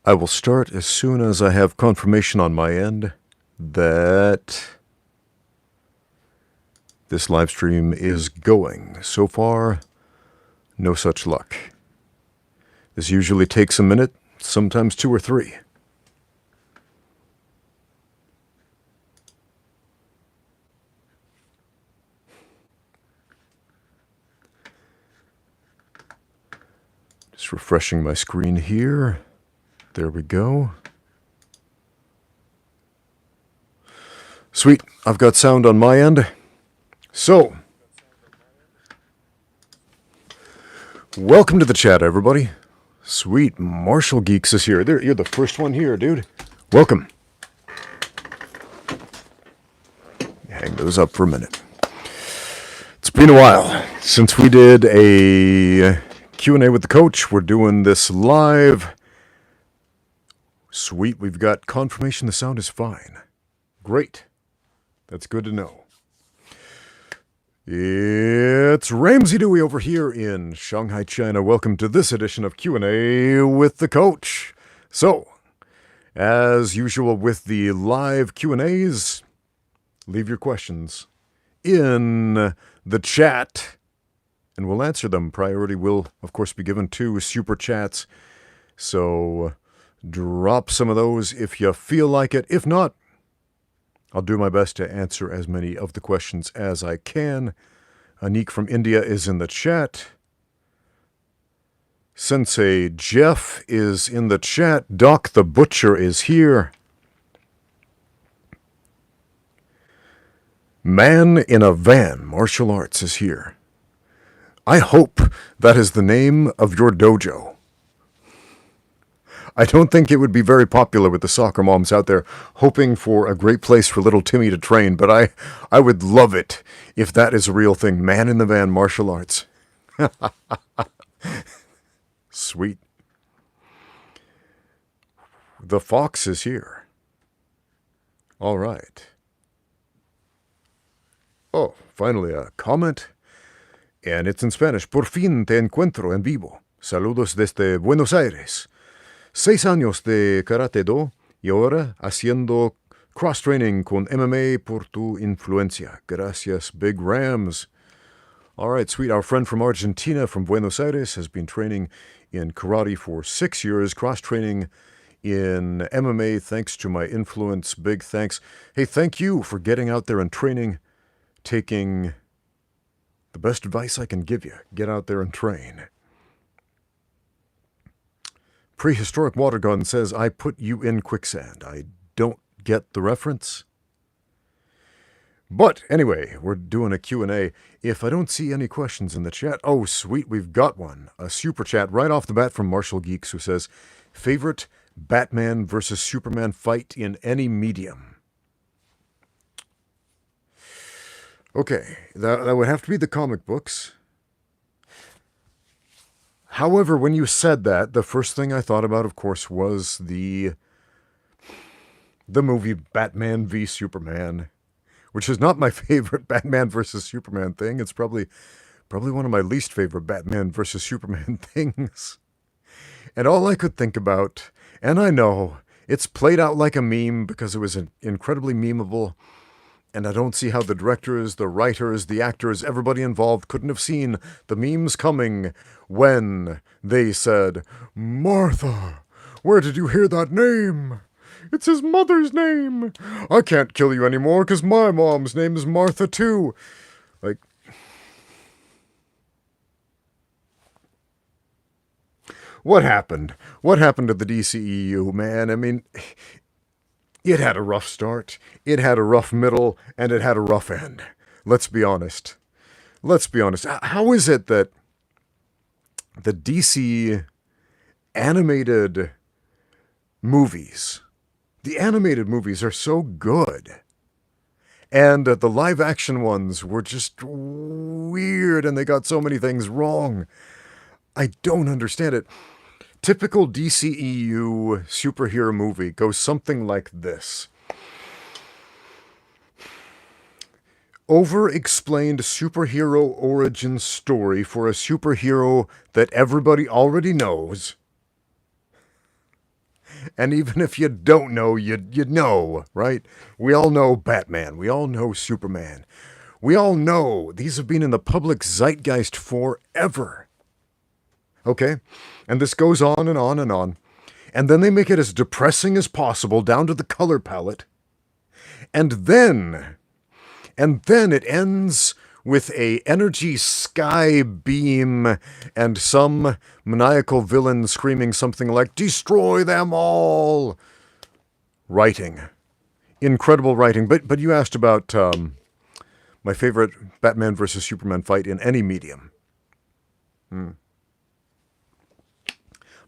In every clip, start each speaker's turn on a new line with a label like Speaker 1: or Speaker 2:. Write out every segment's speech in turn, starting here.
Speaker 1: I will start as soon as I have confirmation on my end that this live stream is going. So far, no such luck. This usually takes a minute, sometimes 2 or 3. Just refreshing my screen here. There we go. Sweet, I've got sound on my end. So, welcome to the chat, everybody. Sweet, Martial Geeks is here. You're the first one here, dude. Welcome. Hang those up for a minute. It's been a while since we did a Q&A with the coach. We're doing this live. Sweet, we've got confirmation the sound is fine. Great. That's good to know. It's Ramsey Dewey over here in Shanghai, China. Welcome to this edition of Q&A with the coach. So, as usual with the live Q&As, leave your questions in the chat and we'll answer them. Priority will, of course, be given to super chats. So, drop some of those if you feel like it. If not, I'll do my best to answer as many of the questions as I can. Anik from India is in the chat. Sensei Jeff is in the chat. Doc the Butcher is here. Man in a Van Martial Arts is here. I hope that is the name of your dojo. I don't think it would be very popular with the soccer moms out there hoping for a great place for little Timmy to train, but I would love it if that is a real thing. Man in the Van Martial Arts. Sweet. The Fox is here. All right. Oh, finally a comment. And it's in Spanish. Por fin te encuentro en vivo. Saludos desde Buenos Aires. 6 años de Karate Do y ahora haciendo cross-training con MMA por tu influencia. Gracias, Big Rams. All right, sweet. Our friend from Argentina, from Buenos Aires, has been training in karate for 6 years, cross-training in MMA thanks to my influence. Big thanks. Hey, thank you for getting out there and training, taking the best advice I can give you. Get out there and train. Prehistoric Water Gun says, I put you in quicksand. I don't get the reference. But anyway, we're doing a Q&A. If I don't see any questions in the chat, oh sweet, we've got one. A super chat right off the bat from Martial Geeks who says, favorite Batman versus Superman fight in any medium? Okay, that would have to be the comic books. However, when you said that, the first thing I thought about, of course, was the movie Batman v Superman, which is not my favorite Batman versus Superman thing. It's probably one of my least favorite Batman versus Superman things. And all I could think about, and I know, it's played out like a meme because it was incredibly memeable, and I don't see how the directors, the writers, the actors, everybody involved couldn't have seen the memes coming when they said, Martha, where did you hear that name? It's his mother's name. I can't kill you anymore because my mom's name is Martha too. Like, what happened? What happened to the DCEU, man? I mean, it had a rough start, it had a rough middle, and it had a rough end. Let's be honest. Let's be honest. How is it that the DC animated movies, the animated movies are so good, and the live-action ones were just weird, and they got so many things wrong? I don't understand it. Typical DCEU superhero movie goes something like this. Over-explained superhero origin story for a superhero that everybody already knows. And even if you don't know, you know, right? We all know Batman. We all know Superman. We all know these have been in the public zeitgeist forever. Okay? And this goes on and on and on. And then they make it as depressing as possible down to the color palette. And then it ends with a energy sky beam and some maniacal villain screaming something like, "Destroy them all!" Writing. Incredible writing. But you asked about my favorite Batman versus Superman fight in any medium. I'm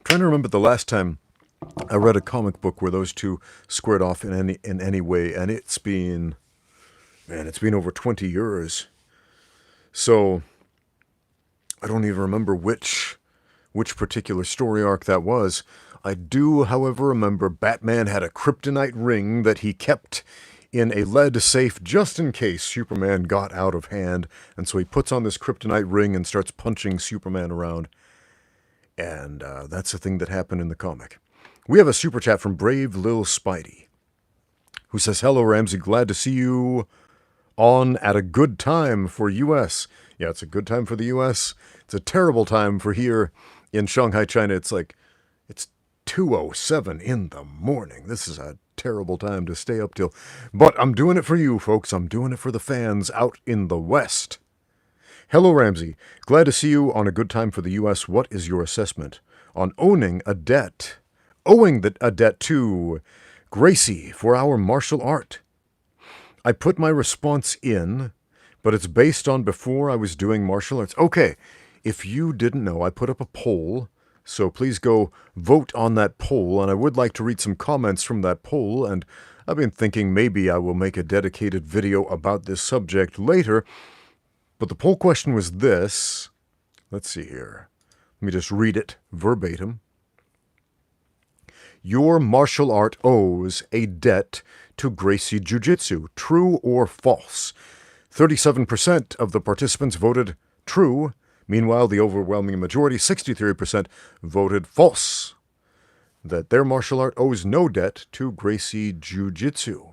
Speaker 1: trying to remember the last time I read a comic book where those two squared off in any way, and it's been over 20 years. So I don't even remember which particular story arc that was. I do, however, remember Batman had a kryptonite ring that he kept in a lead safe just in case Superman got out of hand, and so he puts on this kryptonite ring and starts punching Superman around. And that's the thing that happened in the comic. We have a super chat from Brave Lil Spidey, who says, "Hello, Ramsey. Glad to see you on at a good time for U.S." Yeah, it's a good time for the U.S. It's a terrible time for here in Shanghai, China. It's 2:07 in the morning. This is a terrible time to stay up till. But I'm doing it for you, folks. I'm doing it for the fans out in the West. Hello, Ramsey. Glad to see you on a good time for the U.S. What is your assessment on owing a debt to Gracie for our martial art? I put my response in, but it's based on before I was doing martial arts. Okay, if you didn't know, I put up a poll, so please go vote on that poll, and I would like to read some comments from that poll, and I've been thinking maybe I will make a dedicated video about this subject later, but the poll question was this. Let's see here. Let me just read it verbatim. Your martial art owes a debt to Gracie Jiu-Jitsu, true or false? 37% of the participants voted true. Meanwhile, the overwhelming majority, 63%, voted false, that their martial art owes no debt to Gracie Jiu-Jitsu.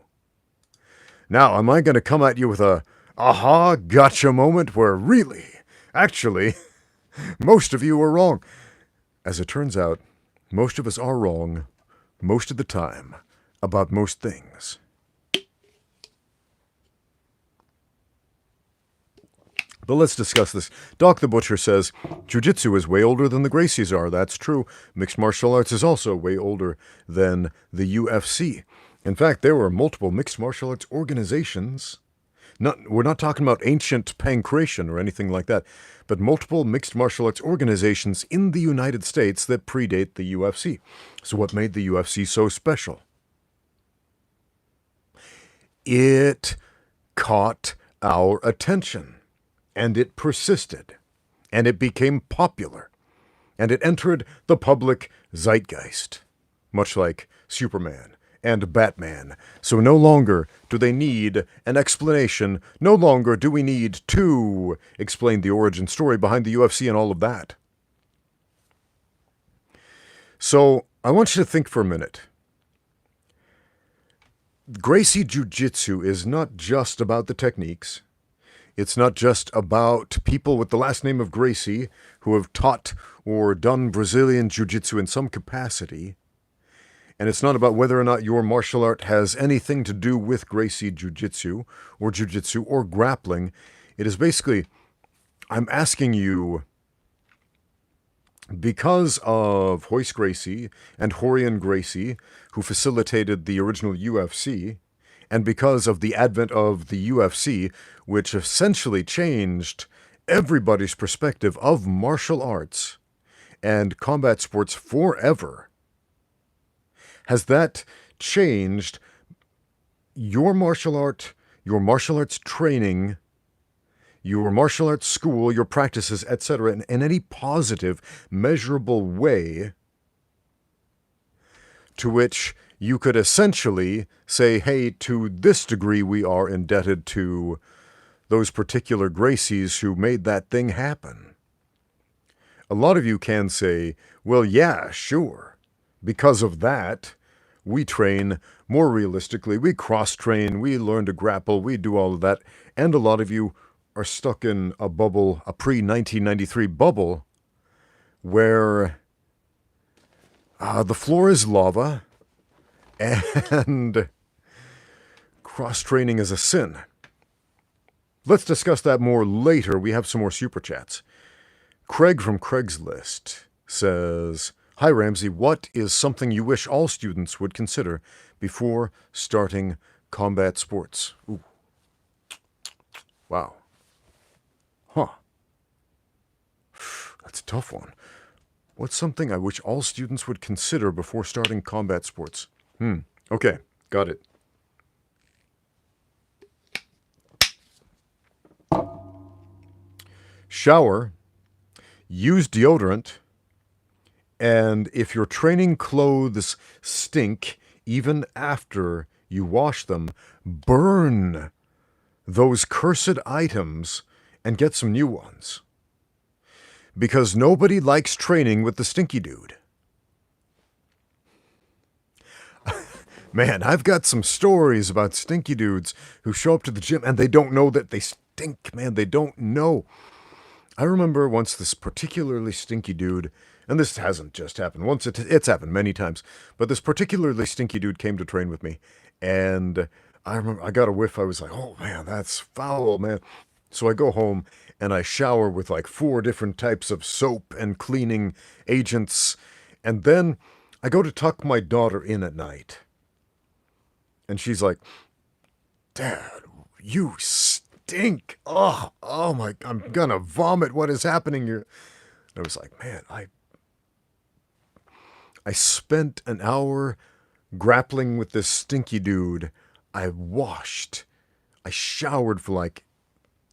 Speaker 1: Now, am I going to come at you with a aha, gotcha moment where really, actually, most of you are wrong? As it turns out, most of us are wrong most of the time about most things. But let's discuss this. Doc the Butcher says, Jiu-Jitsu is way older than the Gracies are. That's true. Mixed martial arts is also way older than the UFC. In fact, there were multiple mixed martial arts organizations. We're not talking about ancient pancration or anything like that, but multiple mixed martial arts organizations in the United States that predate the UFC. So what made the UFC so special? It caught our attention, and it persisted, and it became popular, and it entered the public zeitgeist, much like Superman and Batman. So no longer do they need an explanation. No longer do we need to explain the origin story behind the UFC and all of that. So I want you to think for a minute. Gracie Jiu-Jitsu is not just about the techniques. It's not just about people with the last name of Gracie who have taught or done Brazilian Jiu-Jitsu in some capacity. And it's not about whether or not your martial art has anything to do with Gracie Jiu-Jitsu or grappling. It is basically, I'm asking you, because of Royce Gracie and Rorion Gracie, who facilitated the original UFC, and because of the advent of the UFC, which essentially changed everybody's perspective of martial arts and combat sports forever, has that changed your martial arts training, your martial arts school, your practices, etc., in any positive, measurable way to which you could essentially say, hey, to this degree we are indebted to those particular Gracies who made that thing happen? A lot of you can say, well, yeah, sure. because of that, we train more realistically. We cross-train. We learn to grapple. We do all of that. And a lot of you are stuck in a bubble, a pre-1993 bubble, where the floor is lava and cross-training is a sin. Let's discuss that more later. We have some more super chats. Craig from Craigslist says, "Hi Ramsey, what is something you wish all students would consider before starting combat sports?" Ooh. Wow. Huh. That's a tough one. What's something I wish all students would consider before starting combat sports? Okay, got it. Shower, use deodorant, and if your training clothes stink, even after you wash them, burn those cursed items and get some new ones. Because nobody likes training with the stinky dude. Man, I've got some stories about stinky dudes who show up to the gym and they don't know that they stink, man. They don't know. I remember once this particularly stinky dude, and this hasn't just happened once, it's happened many times, but this particularly stinky dude came to train with me, and I remember I got a whiff. I was like, oh man, that's foul, man. So I go home and I shower with like 4 different types of soap and cleaning agents, and then I go to tuck my daughter in at night, and she's like, "Dad, you stink. Oh my, I'm gonna vomit. What is happening here?" And I was like, man, I spent an hour grappling with this stinky dude. I washed. I showered for like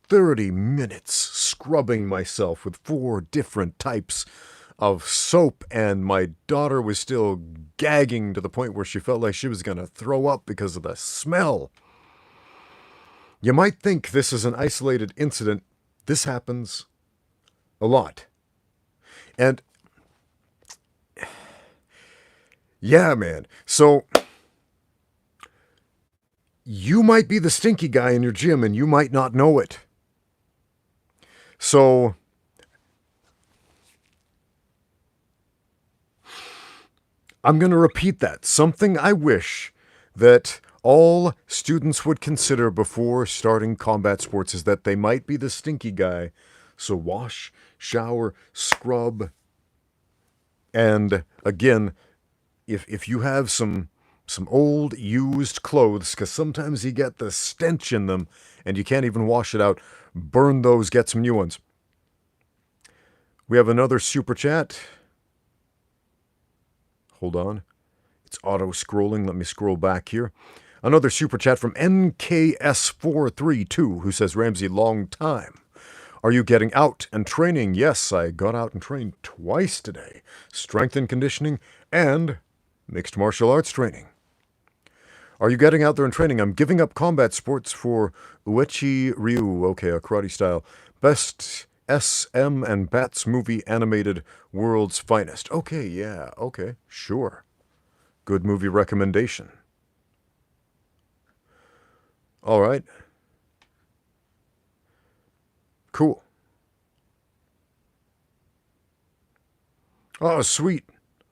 Speaker 1: 30 minutes, scrubbing myself with 4 different types of soap, and my daughter was still gagging to the point where she felt like she was gonna throw up because of the smell. You might think this is an isolated incident. This happens a lot. And yeah, man. So you might be the stinky guy in your gym and you might not know it. So I'm going to repeat that. Something I wish that all students would consider before starting combat sports is that they might be the stinky guy. So wash, shower, scrub. And again, if you have some old used clothes, because sometimes you get the stench in them and you can't even wash it out, burn those, get some new ones. We have another super chat. Hold on. It's auto-scrolling. Let me scroll back here. Another super chat from NKS432, who says, "Ramsey, long time. Are you getting out and training?" Yes, I got out and trained twice today. Strength and conditioning and mixed martial arts training. Are you getting out there and training? I'm giving up combat sports for Uechi Ryu. Okay, a karate style. Best SM and Bats movie animated world's finest. Okay, yeah, okay, sure. Good movie recommendation. All right. Cool. Oh, sweet.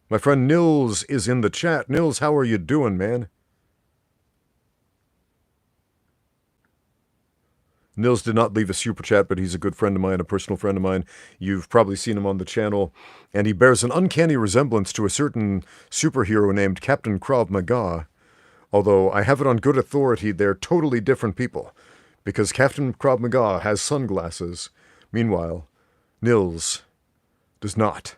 Speaker 1: My friend Nils is in the chat. Nils, how are you doing, man? Nils did not leave a super chat, but he's a good friend of mine, a personal friend of mine. You've probably seen him on the channel, and he bears an uncanny resemblance to a certain superhero named Captain Krav Maga. Although I have it on good authority, they're totally different people, because Captain Krav Maga has sunglasses. Meanwhile, Nils does not.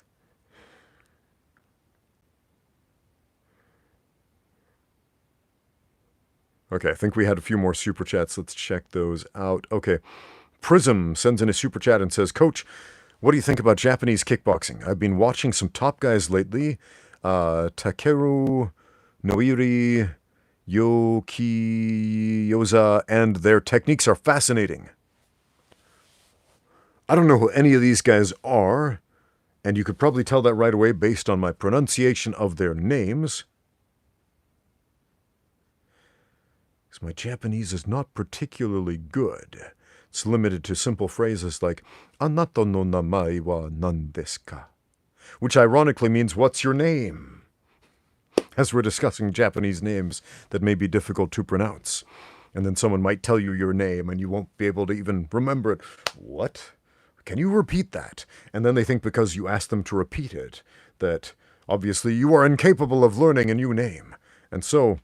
Speaker 1: Okay, I think we had a few more super chats. Let's check those out. Okay, Prism sends in a super chat and says, "Coach, what do you think about Japanese kickboxing? I've been watching some top guys lately. Takeru Noiri, Yoza, and their techniques are fascinating." I don't know who any of these guys are. And you could probably tell that right away based on my pronunciation of their names. Because my Japanese is not particularly good. It's limited to simple phrases like, Anato no namae wa nan desu ka? Which ironically means, what's your name? As we're discussing Japanese names that may be difficult to pronounce. And then someone might tell you your name and you won't be able to even remember it. What? Can you repeat that? And then they think because you asked them to repeat it, that obviously you are incapable of learning a new name. And so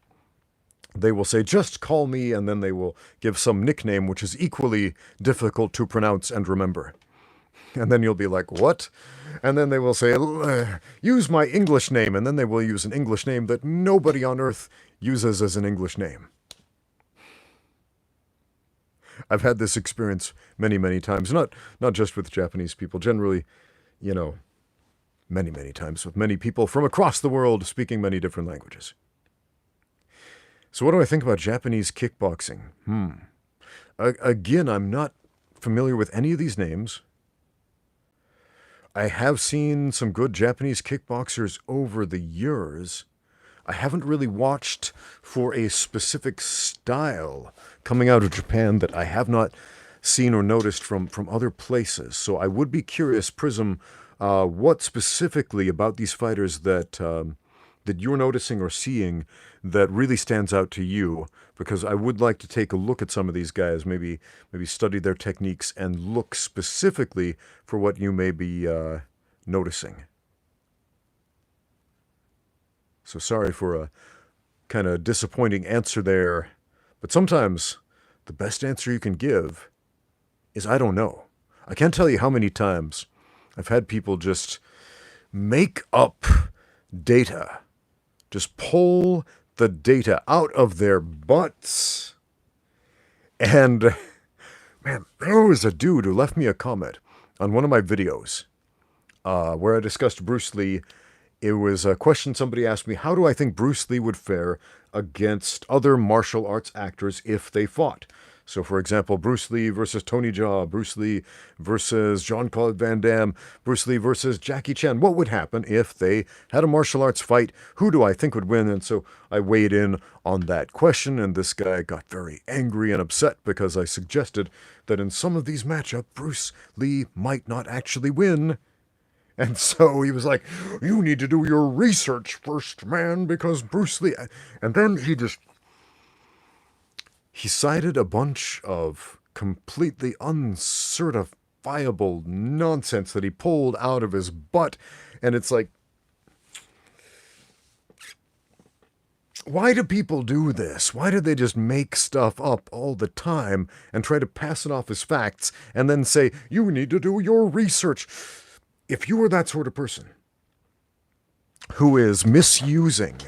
Speaker 1: they will say, just call me, and then they will give some nickname which is equally difficult to pronounce and remember. And then you'll be like, what? And then they will say, use my English name, and then they will use an English name that nobody on earth uses as an English name. I've had this experience many, many times, not just with Japanese people, generally, many, many times with many people from across the world speaking many different languages. So what do I think about Japanese kickboxing? Again, I'm not familiar with any of these names. I have seen some good Japanese kickboxers over the years. I haven't really watched for a specific style coming out of Japan that I have not seen or noticed from other places. So I would be curious, Prism, what specifically about these fighters that you're noticing or seeing that really stands out to you? Because I would like to take a look at some of these guys, maybe study their techniques and look specifically for what you may be noticing. So sorry for a kind of disappointing answer there, but sometimes the best answer you can give is I don't know. I can't tell you how many times I've had people just make up data, just pull the data out of their butts. And man, there was a dude who left me a comment on one of my videos where I discussed Bruce Lee. It was a question somebody asked me, how do I think Bruce Lee would fare against other martial arts actors if they fought? So, for example, Bruce Lee versus Tony Jaa, Bruce Lee versus Jean-Claude Van Damme, Bruce Lee versus Jackie Chan. What would happen if they had a martial arts fight? Who do I think would win? And so I weighed in on that question, and this guy got very angry and upset because I suggested that in some of these matchups, Bruce Lee might not actually win. And so he was like, you need to do your research first, man, because Bruce Lee... And then he cited a bunch of completely uncertifiable nonsense that he pulled out of his butt. And it's like, why do people do this? Why do they just make stuff up all the time and try to pass it off as facts and then say, you need to do your research? If you were that sort of person who is misusing,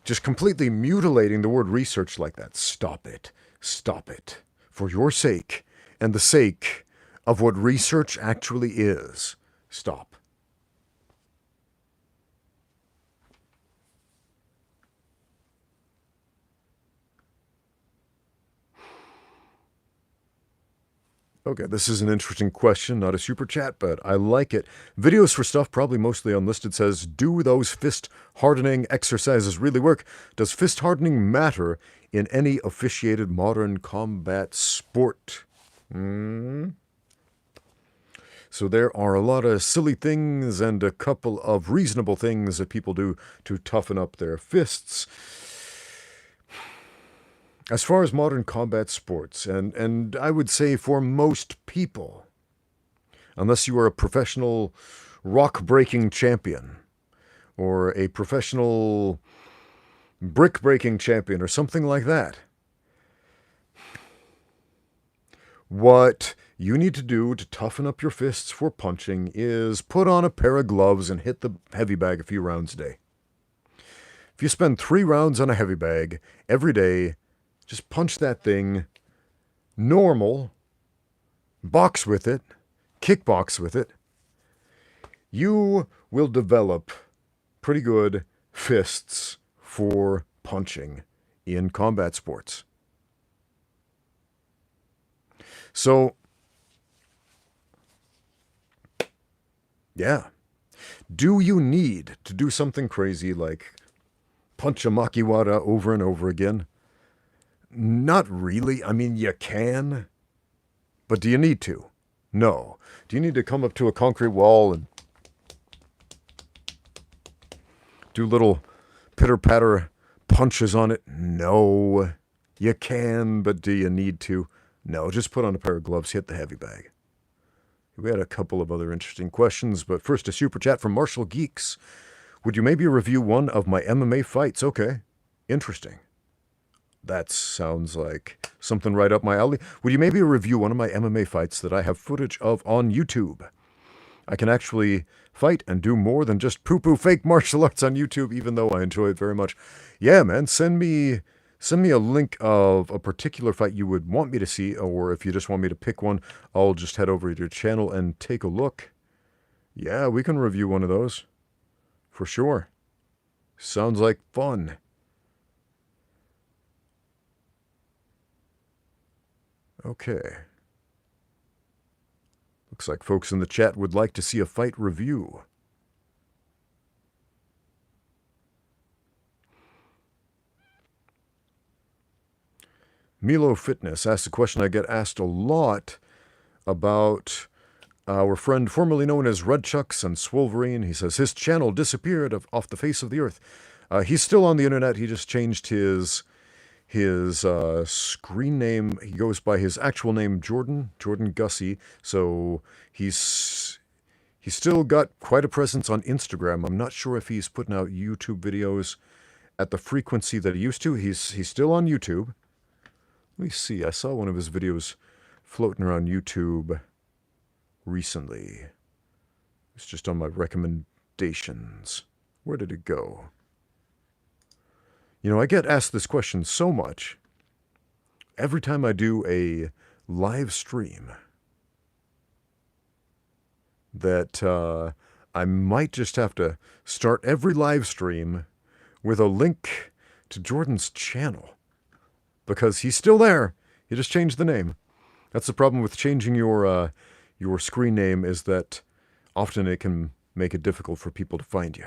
Speaker 1: just completely mutilating the word research like that, stop it. Stop it. For your sake and the sake of what research actually is, stop. Okay, this is an interesting question, not a super chat, but I like it. Videos for stuff probably mostly unlisted says, do those fist hardening exercises really work? Does fist hardening matter in any officiated modern combat sport? So there are a lot of silly things and a couple of reasonable things that people do to toughen up their fists. As far as modern combat sports, and I would say for most people, unless you are a professional rock-breaking champion, or a professional brick-breaking champion, or something like that, what you need to do to toughen up your fists for punching is put on a pair of gloves and hit the heavy bag a few rounds a day. If you spend 3 rounds on a heavy bag every day, just punch that thing normal, box with it, kickbox with it, you will develop pretty good fists for punching in combat sports. So, Yeah. Do you need to do something crazy like punch a makiwara over and over again? Not really. I mean, you can. But do you need to? No. Do you need to come up to a concrete wall and do little pitter-patter punches on it? No. You can, but do you need to? No. Just put on a pair of gloves, hit the heavy bag. We had a couple of other interesting questions, but first a super chat from Martial Geeks. Would you maybe review one of my MMA fights? Okay. Interesting. That sounds like something right up my alley. Would you maybe review one of my MMA fights that I have footage of on YouTube? I can actually fight and do more than just poo-poo fake martial arts on YouTube, even though I enjoy it very much. Yeah, man, send me a link of a particular fight you would want me to see, or if you just want me to pick one, I'll just head over to your channel and take a look. Yeah, we can review one of those. For sure. Sounds like fun. Okay. Looks like folks in the chat would like to see a fight review. Milo Fitness asks a question I get asked a lot about our friend formerly known as Red Chucks and Swolverine. He says his channel disappeared off the face of the earth. He's still on the internet. He just changed his screen name. He goes by his actual name, Jordan Gussie. So he's still got quite a presence on Instagram. I'm not sure if he's putting out YouTube videos at the frequency that he used to. He's still on YouTube. Let me see. I saw one of his videos floating around YouTube recently. It's just on my recommendations. Where did it go? You know, I get asked this question so much every time I do a live stream that I might just have to start every live stream with a link to Jordan's channel. Because he's still there. He just changed the name. That's the problem with changing your screen name, is that often it can make it difficult for people to find you.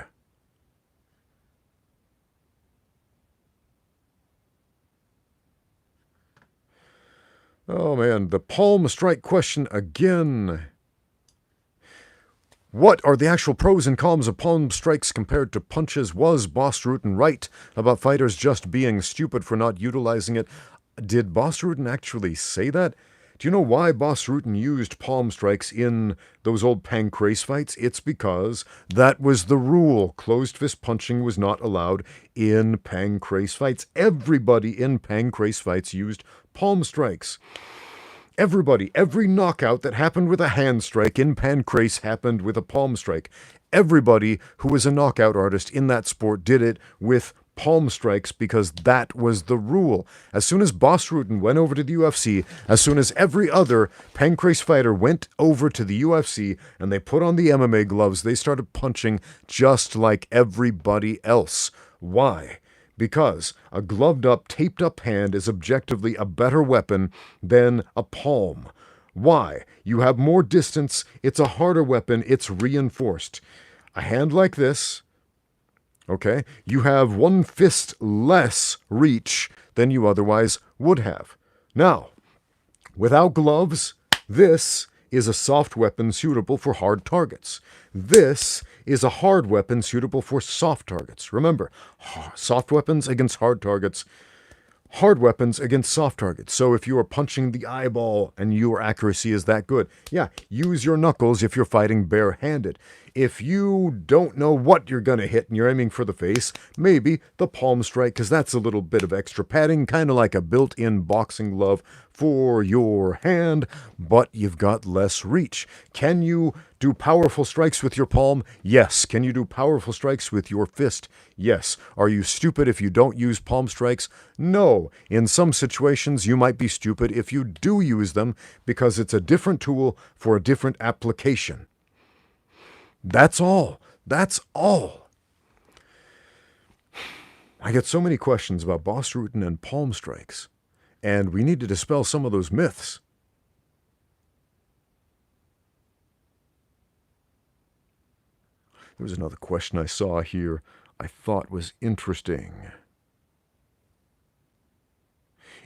Speaker 1: Oh man, the palm strike question again. What are the actual pros and cons of palm strikes compared to punches? Was Boss Rutan right about fighters just being stupid for not utilizing it? Did Boss Rutan actually say that? Do you know why Boss Rutan used palm strikes in those old pancrase fights? It's because that was the rule. Closed fist punching was not allowed in pancrase fights. Everybody in pancrase fights used palm strikes. Everybody, every knockout that happened with a hand strike in pancrase happened with a palm strike. Everybody who was a knockout artist in that sport did it with palm strikes because that was the rule. As soon as Boss Rutan went over to the UFC, as soon as every other pancrase fighter went over to the UFC and they put on the MMA gloves, they started punching just like everybody else. Why? Because a gloved-up, taped-up hand is objectively a better weapon than a palm. Why? You have more distance, it's a harder weapon, it's reinforced. A hand like this, okay, you have one fist less reach than you otherwise would have. Now, without gloves, this is a soft weapon suitable for hard targets. This is a hard weapon suitable for soft targets. Remember, soft weapons against hard targets, hard weapons against soft targets. So if you are punching the eyeball and your accuracy is that good, yeah, use your knuckles if you're fighting barehanded. If you don't know what you're going to hit and you're aiming for the face, maybe the palm strike, because that's a little bit of extra padding, kind of like a built-in boxing glove for your hand, but you've got less reach. Can you do powerful strikes with your palm? Yes. Can you do powerful strikes with your fist? Yes. Are you stupid if you don't use palm strikes? No. In some situations, you might be stupid if you do use them because it's a different tool for a different application. That's all. That's all. I get so many questions about Boss Rutan and palm strikes, and we need to dispel some of those myths. There was another question I saw here I thought was interesting.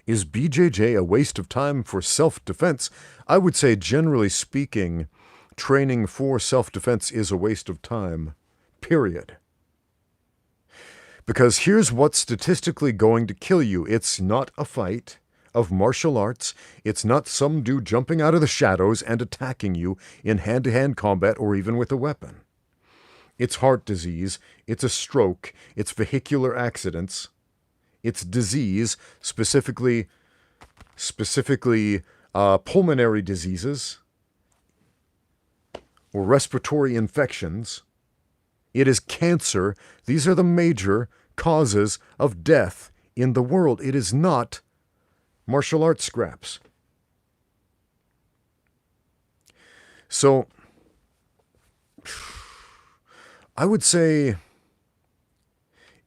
Speaker 1: Is BJJ a waste of time for self-defense? I would say, generally speaking, training for self-defense is a waste of time, period. Because here's what's statistically going to kill you. It's not a fight of martial arts. It's not some dude jumping out of the shadows and attacking you in hand-to-hand combat or even with a weapon. It's heart disease. It's a stroke. It's vehicular accidents. It's disease, specifically pulmonary diseases or respiratory infections. It is cancer. These are the major causes of death in the world. It is not martial arts scraps. So, I would say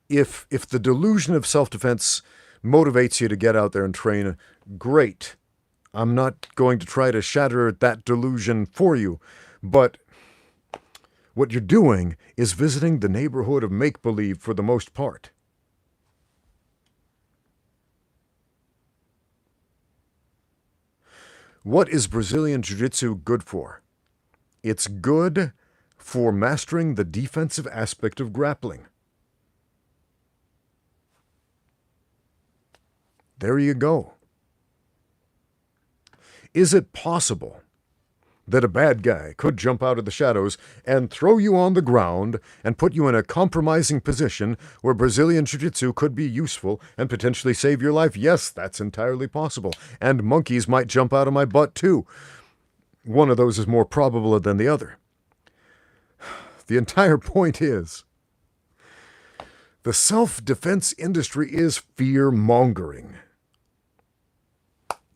Speaker 1: if the delusion of self-defense motivates you to get out there and train, great. I'm not going to try to shatter that delusion for you, but what you're doing is visiting the neighborhood of make-believe for the most part. What is Brazilian Jiu-Jitsu good for? It's good for mastering the defensive aspect of grappling. There you go. Is it possible that a bad guy could jump out of the shadows and throw you on the ground and put you in a compromising position where Brazilian Jiu-Jitsu could be useful and potentially save your life? Yes, that's entirely possible. And monkeys might jump out of my butt too. One of those is more probable than the other. The entire point is, the self-defense industry is fear-mongering.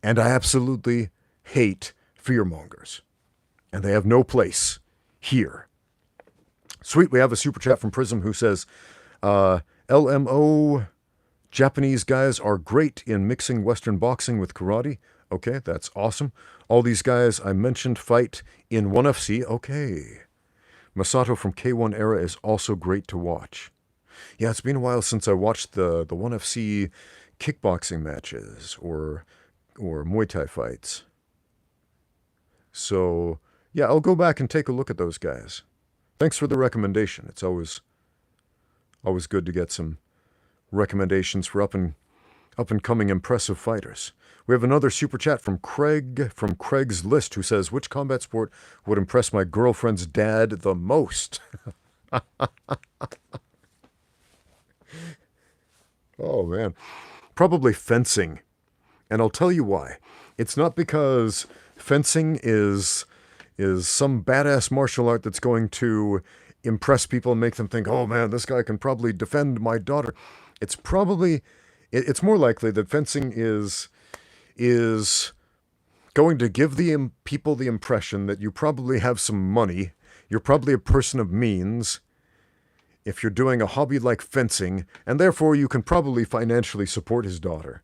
Speaker 1: And I absolutely hate fearmongers. And they have no place here. Sweet, we have a super chat from Prism who says, LMO, Japanese guys are great in mixing Western boxing with karate. Okay, that's awesome. All these guys I mentioned fight in 1FC. Okay. Masato from K1 era is also great to watch. Yeah, it's been a while since I watched the 1FC kickboxing matches or Muay Thai fights. So, yeah, I'll go back and take a look at those guys. Thanks for the recommendation. It's always good to get some recommendations for up and coming impressive fighters. We have another super chat from Craig from Craig's List who says, which combat sport would impress my girlfriend's dad the most? Oh, man. Probably fencing. And I'll tell you why. It's not because fencing is some badass martial art that's going to impress people and make them think, oh man, this guy can probably defend my daughter. It's more likely that fencing is going to give the people the impression that you probably have some money, you're probably a person of means, if you're doing a hobby like fencing, and therefore you can probably financially support his daughter.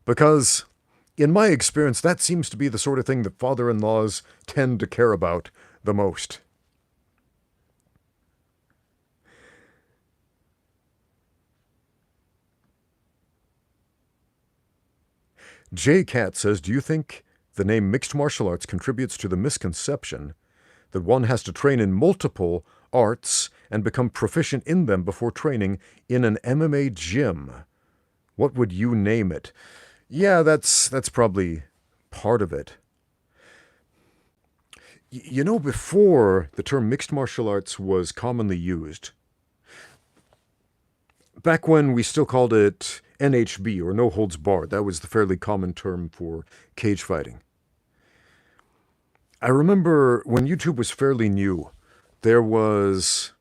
Speaker 1: Because, in my experience, that seems to be the sort of thing that father-in-laws tend to care about the most. J-Cat says, do you think the name mixed martial arts contributes to the misconception that one has to train in multiple arts and become proficient in them before training in an MMA gym? What would you name it? Yeah, that's probably part of it. You know, before the term mixed martial arts was commonly used, back when we still called it NHB, or no holds barred, that was the fairly common term for cage fighting. I remember when YouTube was fairly new, there was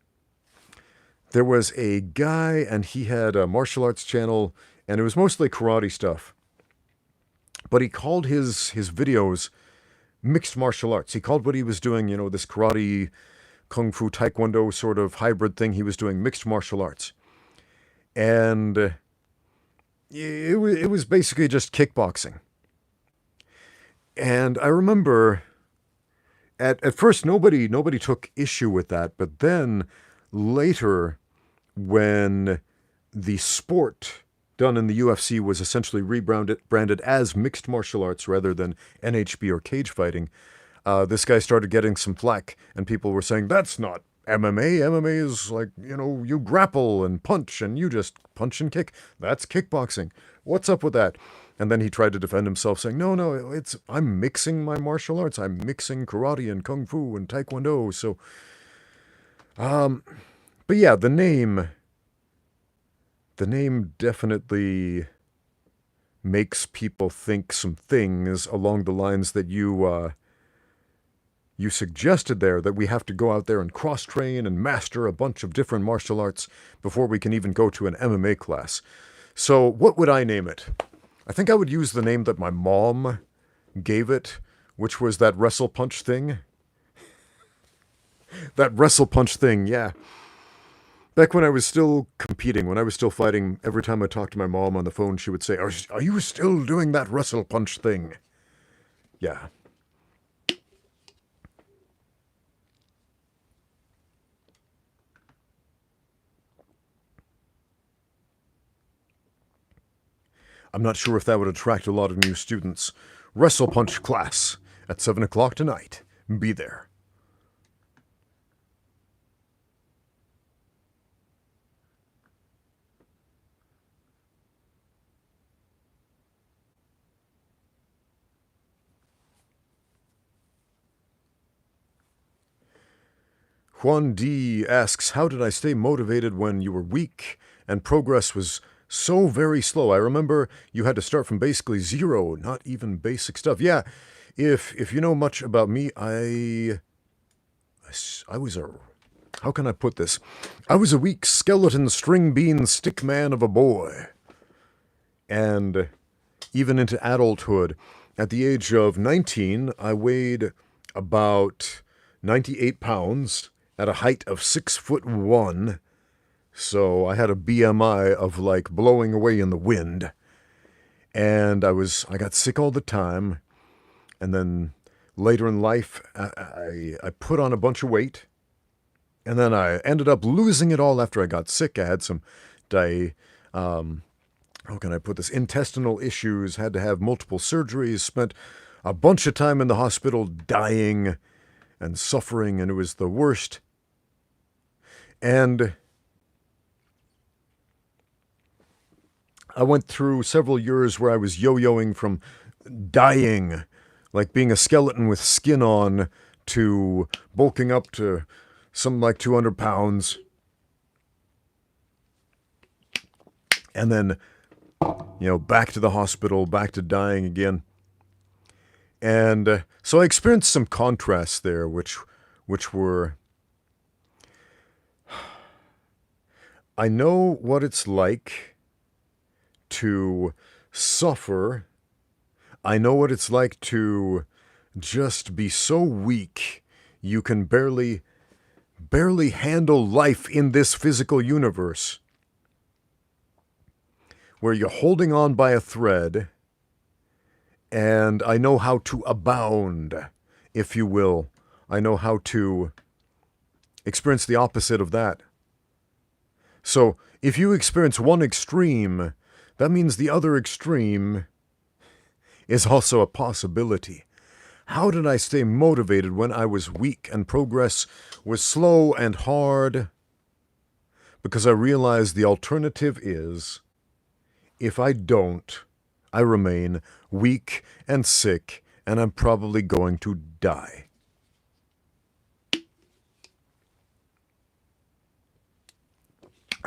Speaker 1: a guy and he had a martial arts channel and it was mostly karate stuff. But he called his videos mixed martial arts. He called what he was doing, this karate, kung fu, taekwondo sort of hybrid thing he was doing, mixed martial arts. And it was basically just kickboxing. And I remember At first, nobody took issue with that, but then later, when the sport done in the UFC was essentially rebranded as mixed martial arts rather than NHB or cage fighting, this guy started getting some flack, and people were saying, that's not MMA. MMA is like, you grapple and punch, and you just punch and kick. That's kickboxing. What's up with that? And then he tried to defend himself, saying, no, I'm mixing my martial arts. I'm mixing karate and kung fu and taekwondo. So, but yeah, the name definitely makes people think some things along the lines that you suggested there, that we have to go out there and cross-train and master a bunch of different martial arts before we can even go to an MMA class. So what would I name it? I think I would use the name that my mom gave it, which was that wrestle punch thing. That wrestle punch thing, yeah. Back when I was still competing, when I was still fighting, every time I talked to my mom on the phone, she would say, are you still doing that wrestle punch thing? Yeah. I'm not sure if that would attract a lot of new students. Wrestle punch class at 7 o'clock tonight. Be there. Juan D asks, how did I stay motivated when you were weak and progress was so very slow? I remember you had to start from basically zero, not even basic stuff. Yeah, if you know much about me, I was a, how can I put this? I was a weak skeleton string bean stick man of a boy. And even into adulthood, at the age of 19, I weighed about 98 pounds at a height of 6'1". So I had a BMI of like blowing away in the wind. And I got sick all the time. And then later in life, I put on a bunch of weight. And then I ended up losing it all after I got sick. I had some how can I put this? Intestinal issues, had to have multiple surgeries, spent a bunch of time in the hospital dying and suffering, and it was the worst. And I went through several years where I was yo-yoing from dying, like being a skeleton with skin on, to bulking up to something like 200 pounds. And then, back to the hospital, back to dying again. And so I experienced some contrasts there, which were... I know what it's like to suffer. I know what it's like to just be so weak you can barely handle life in this physical universe, where you're holding on by a thread. And I know how to abound, if you will. I know how to experience the opposite of that. So if you experience one extreme, that means the other extreme is also a possibility. How did I stay motivated when I was weak and progress was slow and hard? Because I realized the alternative is, if I don't, I remain weak and sick, and I'm probably going to die.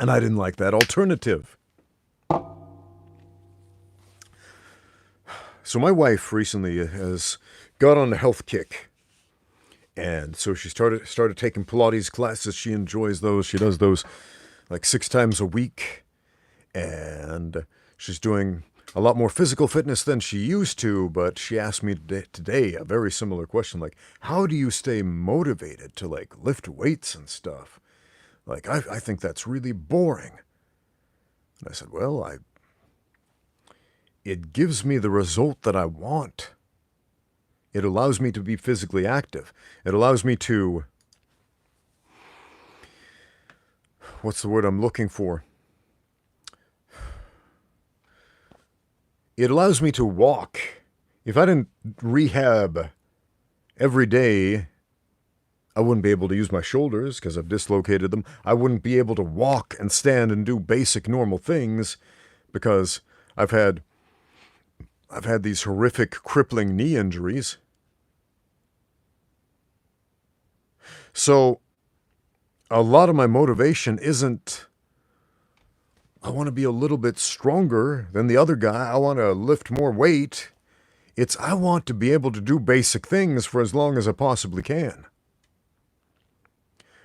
Speaker 1: And I didn't like that alternative. So my wife recently has got on a health kick. And so she started taking Pilates classes. She enjoys those. She does those like 6 times a week. And she's doing a lot more physical fitness than she used to. But she asked me today a very similar question. Like, how do you stay motivated to like lift weights and stuff? Like, I think that's really boring. And I said, well, it gives me the result that I want. It allows me to be physically active. It allows me to... What's the word I'm looking for? It allows me to walk. If I didn't rehab every day, I wouldn't be able to use my shoulders because I've dislocated them. I wouldn't be able to walk and stand and do basic normal things because I've had these horrific crippling knee injuries. So a lot of my motivation isn't, I want to be a little bit stronger than the other guy. I want to lift more weight. It's, I want to be able to do basic things for as long as I possibly can.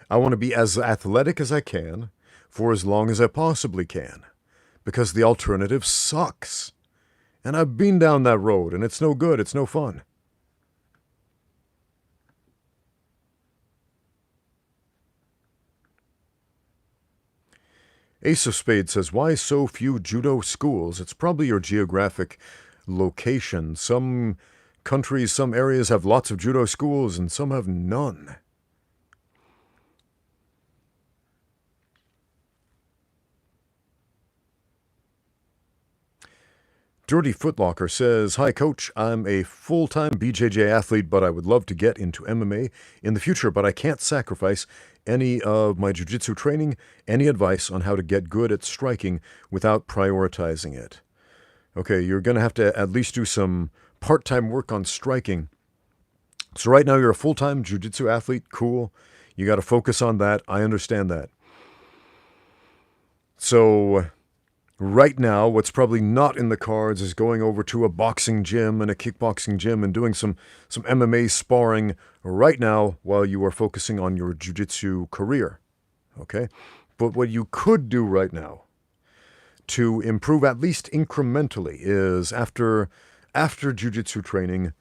Speaker 1: I want to be as athletic as I can for as long as I possibly can. Because the alternative sucks. And I've been down that road, and it's no good. It's no fun. Ace of Spades says, why so few judo schools? It's probably your geographic location. Some countries, some areas have lots of judo schools, and some have none. Dirty Footlocker says, hi, Coach. I'm a full-time BJJ athlete, but I would love to get into MMA in the future, but I can't sacrifice any of my jiu-jitsu training. Any advice on how to get good at striking without prioritizing it? Okay, you're going to have to at least do some part-time work on striking. So right now you're a full-time jiu-jitsu athlete. Cool. You got to focus on that. I understand that. So right now, what's probably not in the cards is going over to a boxing gym and a kickboxing gym and doing some MMA sparring right now while you are focusing on your jiu-jitsu career. Okay? But what you could do right now to improve at least incrementally is after jiu-jitsu training,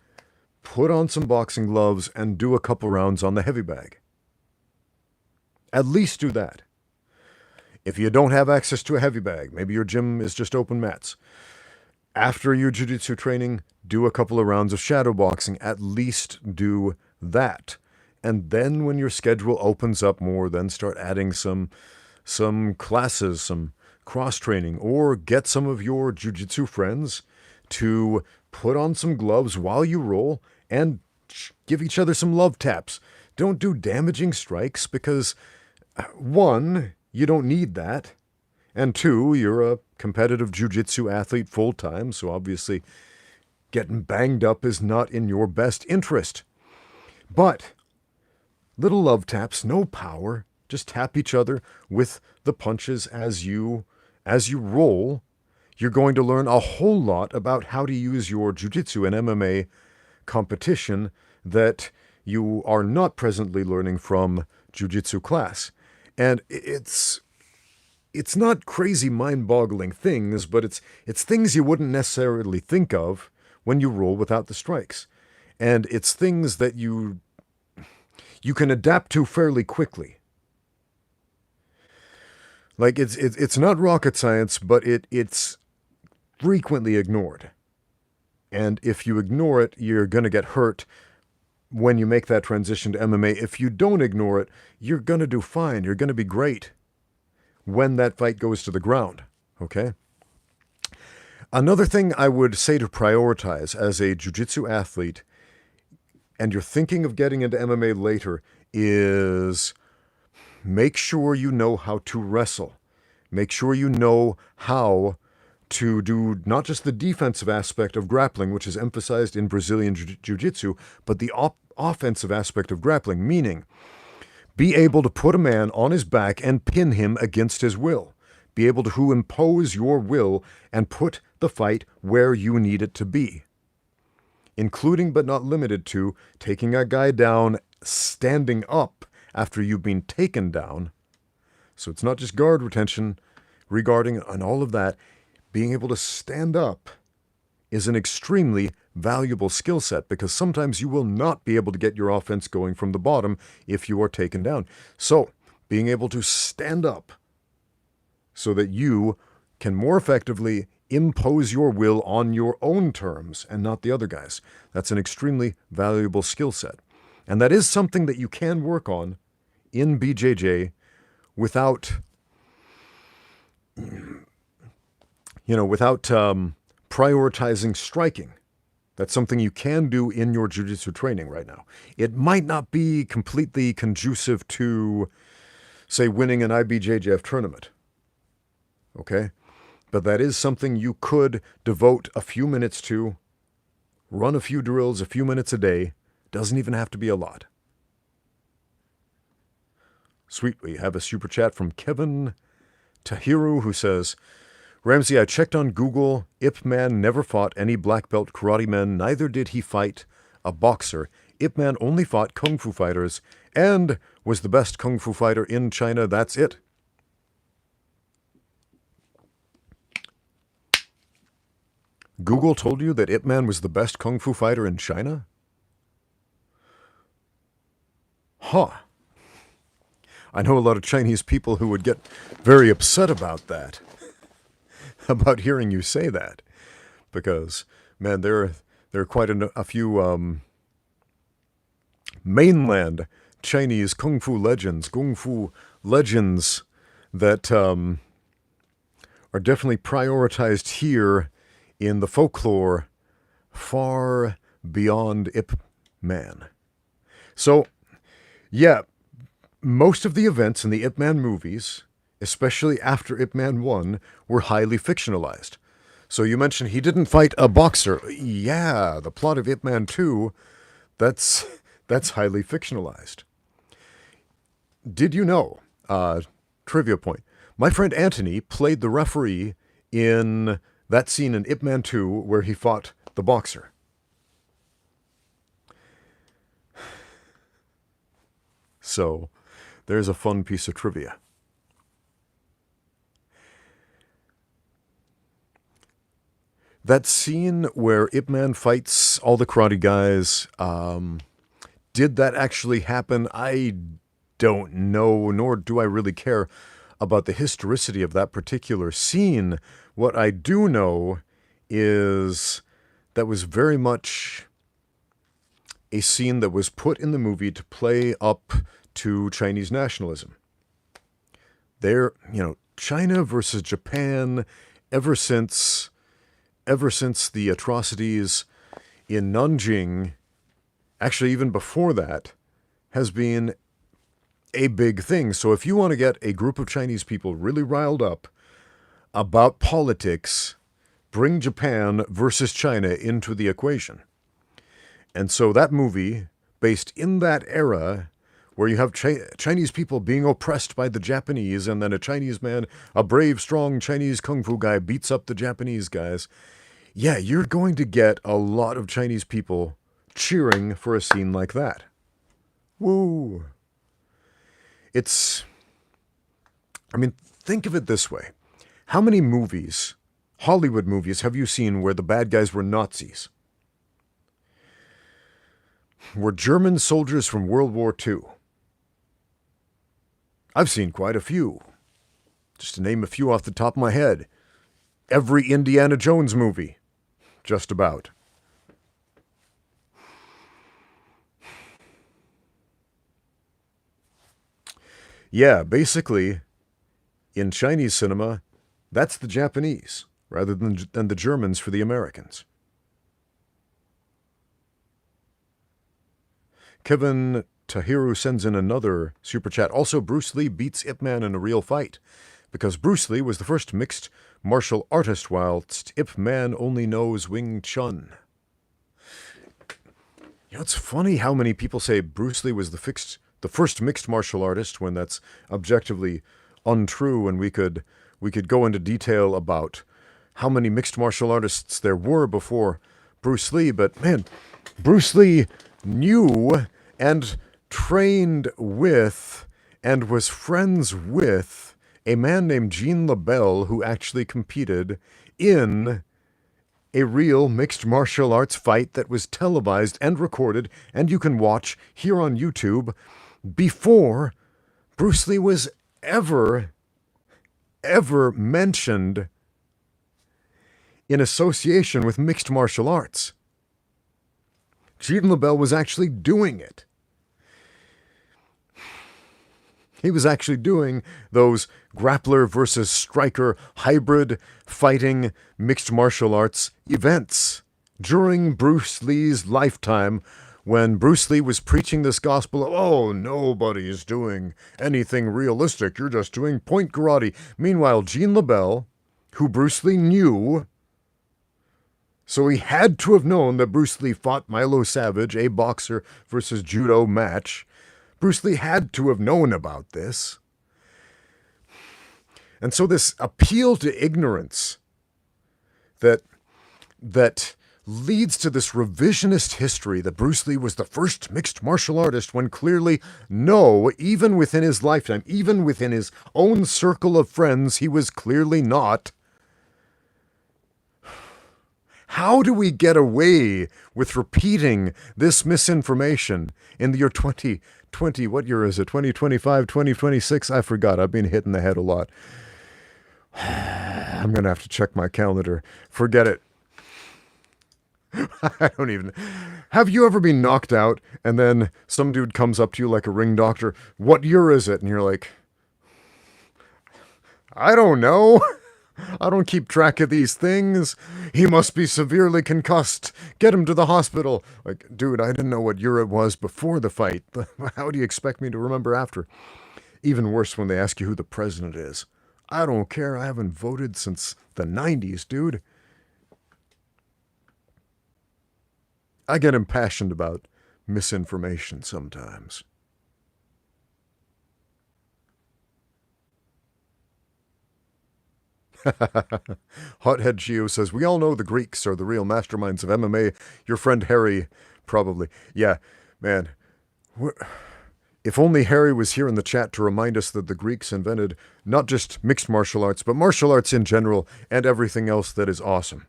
Speaker 1: put on some boxing gloves and do a couple rounds on the heavy bag. At least do that. If you don't have access to a heavy bag, maybe your gym is just open mats. After your jiu-jitsu training, do a couple of rounds of shadow boxing. At least do that. And then when your schedule opens up more, then start adding some classes, some cross-training, or get some of your jiu-jitsu friends to put on some gloves while you roll and give each other some love taps. Don't do damaging strikes because, one, you don't need that. And two, you're a competitive jiu-jitsu athlete full-time, so obviously getting banged up is not in your best interest. But little love taps, no power. Just tap each other with the punches as you roll. You're going to learn a whole lot about how to use your jiu-jitsu and MMA competition that you are not presently learning from jiu-jitsu class. And it's not crazy mind-boggling things, but it's things you wouldn't necessarily think of when you roll without the strikes. And it's things that you can adapt to fairly quickly. Like it's not rocket science, but it's frequently ignored. And if you ignore it, you're going to get hurt when you make that transition to MMA. If you don't ignore it, you're going to do fine. You're going to be great when that fight goes to the ground, okay? Another thing I would say to prioritize as a jiu-jitsu athlete, and you're thinking of getting into MMA later, is make sure you know how to wrestle. Make sure you know how to do not just the defensive aspect of grappling, which is emphasized in Brazilian Jiu-Jitsu, but the offensive aspect of grappling, meaning be able to put a man on his back and pin him against his will. Be able to impose your will and put the fight where you need it to be, including but not limited to taking a guy down, standing up after you've been taken down. So it's not just guard retention, regarding and all of that. Being able to stand up is an extremely valuable skill set because sometimes you will not be able to get your offense going from the bottom if you are taken down. So being able to stand up so that you can more effectively impose your will on your own terms and not the other guy's. That's an extremely valuable skill set. And that is something that you can work on in BJJ without, without prioritizing striking. That's something you can do in your jiu-jitsu training right now. It might not be completely conducive to, say, winning an IBJJF tournament. Okay? But that is something you could devote a few minutes to, run a few drills a few minutes a day. Doesn't even have to be a lot. Sweet, we have a super chat from Kevin Tahiru who says, Ramsey, I checked on Google. Ip Man never fought any black belt karate men. Neither did he fight a boxer. Ip Man only fought kung fu fighters and was the best kung fu fighter in China. That's it. Google told you that Ip Man was the best kung fu fighter in China? Huh. I know a lot of Chinese people who would get very upset about that. About hearing you say that. Because, man, there are quite a few mainland Chinese kung fu legends that are definitely prioritized here in the folklore far beyond Ip Man. So, yeah, most of the events in the Ip Man movies, especially after Ip Man 1, were highly fictionalized. So you mentioned he didn't fight a boxer. Yeah, the plot of Ip Man 2, that's highly fictionalized. Did you know, trivia point, my friend Anthony played the referee in that scene in Ip Man 2 where he fought the boxer. So, there's a fun piece of trivia. That scene where Ip Man fights all the karate guys, did that actually happen? I don't know, nor do I really care about the historicity of that particular scene. What I do know is that was very much a scene that was put in the movie to play up to Chinese nationalism. China versus Japan, ever since the atrocities in Nanjing, actually even before that, has been a big thing. So if you want to get a group of Chinese people really riled up about politics, bring Japan versus China into the equation. And so that movie, based in that era, where you have Chinese people being oppressed by the Japanese, and then a Chinese man, a brave, strong Chinese kung fu guy, beats up the Japanese guys. Yeah, you're going to get a lot of Chinese people cheering for a scene like that. Woo! Think of it this way. How many movies, Hollywood movies, have you seen where the bad guys were Nazis? Were German soldiers from World War II? I've seen quite a few. Just to name a few off the top of my head. Every Indiana Jones movie. Just about. Yeah, basically, in Chinese cinema, that's the Japanese, rather than the Germans for the Americans. Kevin Tahiru sends in another super chat. Also, Bruce Lee beats Ip Man in a real fight, because Bruce Lee was the first mixed martial artist, whilst Ip Man only knows Wing Chun. It's funny how many people say Bruce Lee was the first mixed martial artist, when that's objectively untrue, and we could go into detail about how many mixed martial artists there were before Bruce Lee. But man, Bruce Lee knew and trained with and was friends with a man named Jean LaBelle, who actually competed in a real mixed martial arts fight that was televised and recorded, and you can watch here on YouTube, before Bruce Lee was ever mentioned in association with mixed martial arts. Jean LaBelle was actually doing it. He was actually doing those grappler versus striker hybrid fighting mixed martial arts events during Bruce Lee's lifetime, when Bruce Lee was preaching this gospel of, oh, nobody is doing anything realistic, you're just doing point karate. Meanwhile, Jean LaBelle, who Bruce Lee knew, so he had to have known that Bruce Lee fought Milo Savage, a boxer versus judo match. Bruce Lee had to have known about this. And so this appeal to ignorance that leads to this revisionist history that Bruce Lee was the first mixed martial artist, when clearly, no, even within his lifetime, even within his own circle of friends, he was clearly not. How do we get away with repeating this misinformation in the year 2020? What year is it? 2025, 2026? I forgot. I've been hit in the head a lot. I'm going to have to check my calendar. Forget it. I don't even... Have you ever been knocked out and then some dude comes up to you like a ring doctor? What year is it? And you're like, I don't know. I don't keep track of these things. He must be severely concussed. Get him to the hospital. Like, dude, I didn't know what year it was before the fight. How do you expect me to remember after? Even worse when they ask you who the president is. I don't care. I haven't voted since the 90s, dude. I get impassioned about misinformation sometimes. Hothead Geo says, we all know the Greeks are the real masterminds of MMA. Your friend Harry, probably. Yeah, man. If only Harry was here in the chat to remind us that the Greeks invented not just mixed martial arts, but martial arts in general and everything else that is awesome.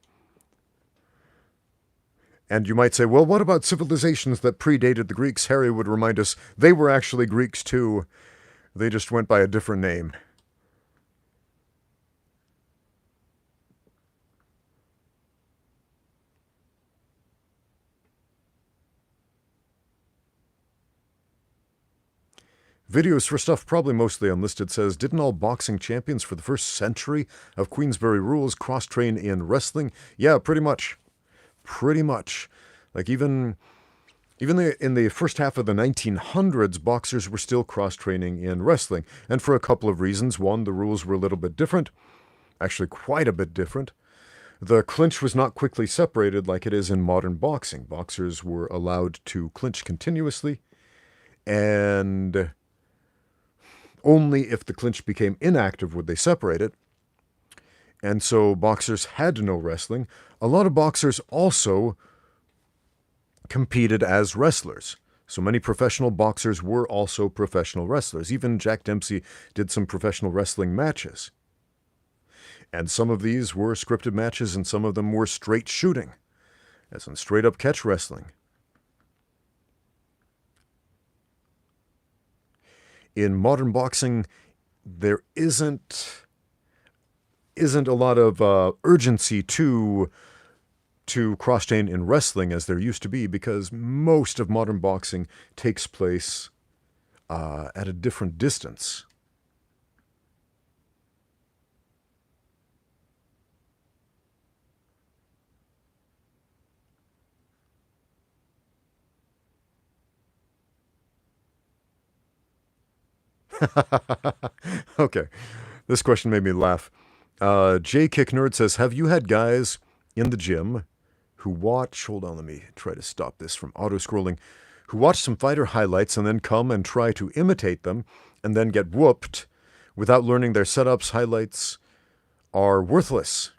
Speaker 1: And you might say, well, what about civilizations that predated the Greeks? Harry would remind us they were actually Greeks too. They just went by a different name. Videos for stuff probably mostly unlisted says, didn't all boxing champions for the first century of Queensberry rules cross-train in wrestling? Yeah, pretty much. Pretty much. Like even in the first half of the 1900s, boxers were still cross-training in wrestling. And for a couple of reasons. One, the rules were a little bit different. Actually, quite a bit different. The clinch was not quickly separated like it is in modern boxing. Boxers were allowed to clinch continuously, and only if the clinch became inactive would they separate it. And so boxers had to know wrestling. A lot of boxers also competed as wrestlers. So many professional boxers were also professional wrestlers. Even Jack Dempsey did some professional wrestling matches. And some of these were scripted matches, and some of them were straight shooting, as in straight up catch wrestling. In modern boxing, there isn't a lot of urgency to cross-train in wrestling as there used to be, because most of modern boxing takes place at a different distance. Okay, this question made me laugh. J Kick Nerd says, have you had guys in the gym who watch, hold on, let me try to stop this from auto-scrolling, who watch some fighter highlights and then come and try to imitate them and then get whooped without learning their setups? Highlights are worthless.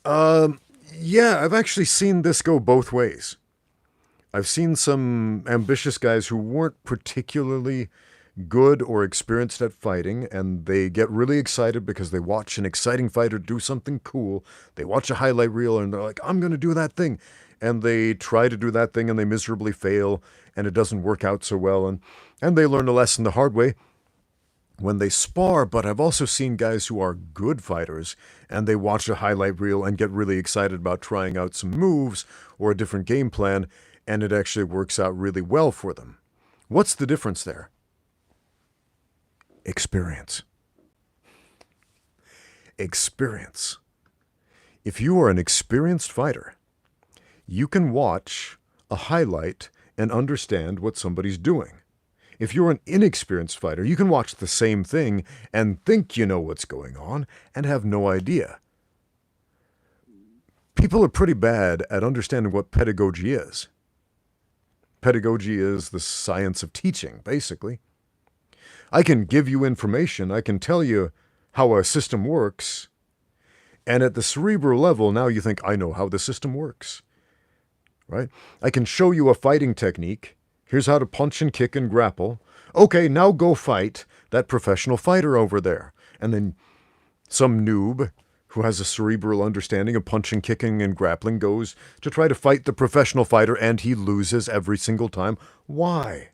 Speaker 1: Yeah, I've actually seen this go both ways. I've seen some ambitious guys who weren't particularly good or experienced at fighting, and they get really excited because they watch an exciting fighter do something cool. They watch a highlight reel and they're like, I'm going to do that thing. And they try to do that thing and they miserably fail, and it doesn't work out so well. And they learn a lesson the hard way. when they spar, but I've also seen guys who are good fighters and they watch a highlight reel and get really excited about trying out some moves or a different game plan, and it actually works out really well for them. What's the difference there? Experience. Experience. If you are an experienced fighter, you can watch a highlight and understand what somebody's doing. If you're an inexperienced fighter, you can watch the same thing and think you know what's going on and have no idea. People are pretty bad at understanding what pedagogy is. Pedagogy is the science of teaching, basically. I can give you information, I can tell you how a system works, and at the cerebral level, now you think, I know how the system works. Right? I can show you a fighting technique. Here's how to punch and kick and grapple. Okay, now go fight that professional fighter over there. And then some noob who has a cerebral understanding of punching, kicking, and grappling goes to try to fight the professional fighter, and he loses every single time. Why?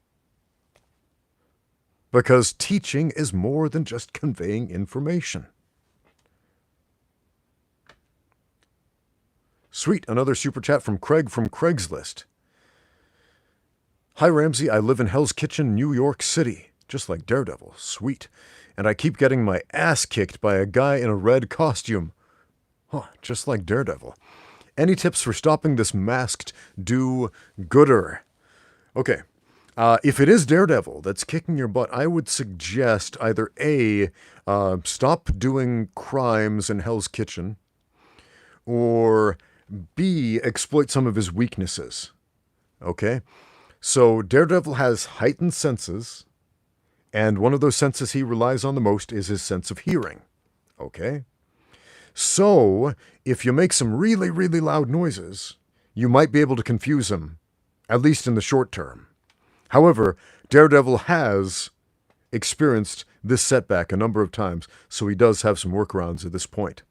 Speaker 1: Because teaching is more than just conveying information. Sweet, another super chat from Craig from Craigslist. Hi, Ramsey. I live in Hell's Kitchen, New York City. Just like Daredevil. Sweet. And I keep getting my ass kicked by a guy in a red costume. Huh, just like Daredevil. Any tips for stopping this masked do-gooder? Okay. If it is Daredevil that's kicking your butt, I would suggest either A, stop doing crimes in Hell's Kitchen, or B, exploit some of his weaknesses. Okay? So Daredevil has heightened senses, and one of those senses he relies on the most is his sense of hearing. Okay? So, if you make some really, really loud noises, you might be able to confuse him, at least in the short term. However, Daredevil has experienced this setback a number of times, so he does have some workarounds at this point.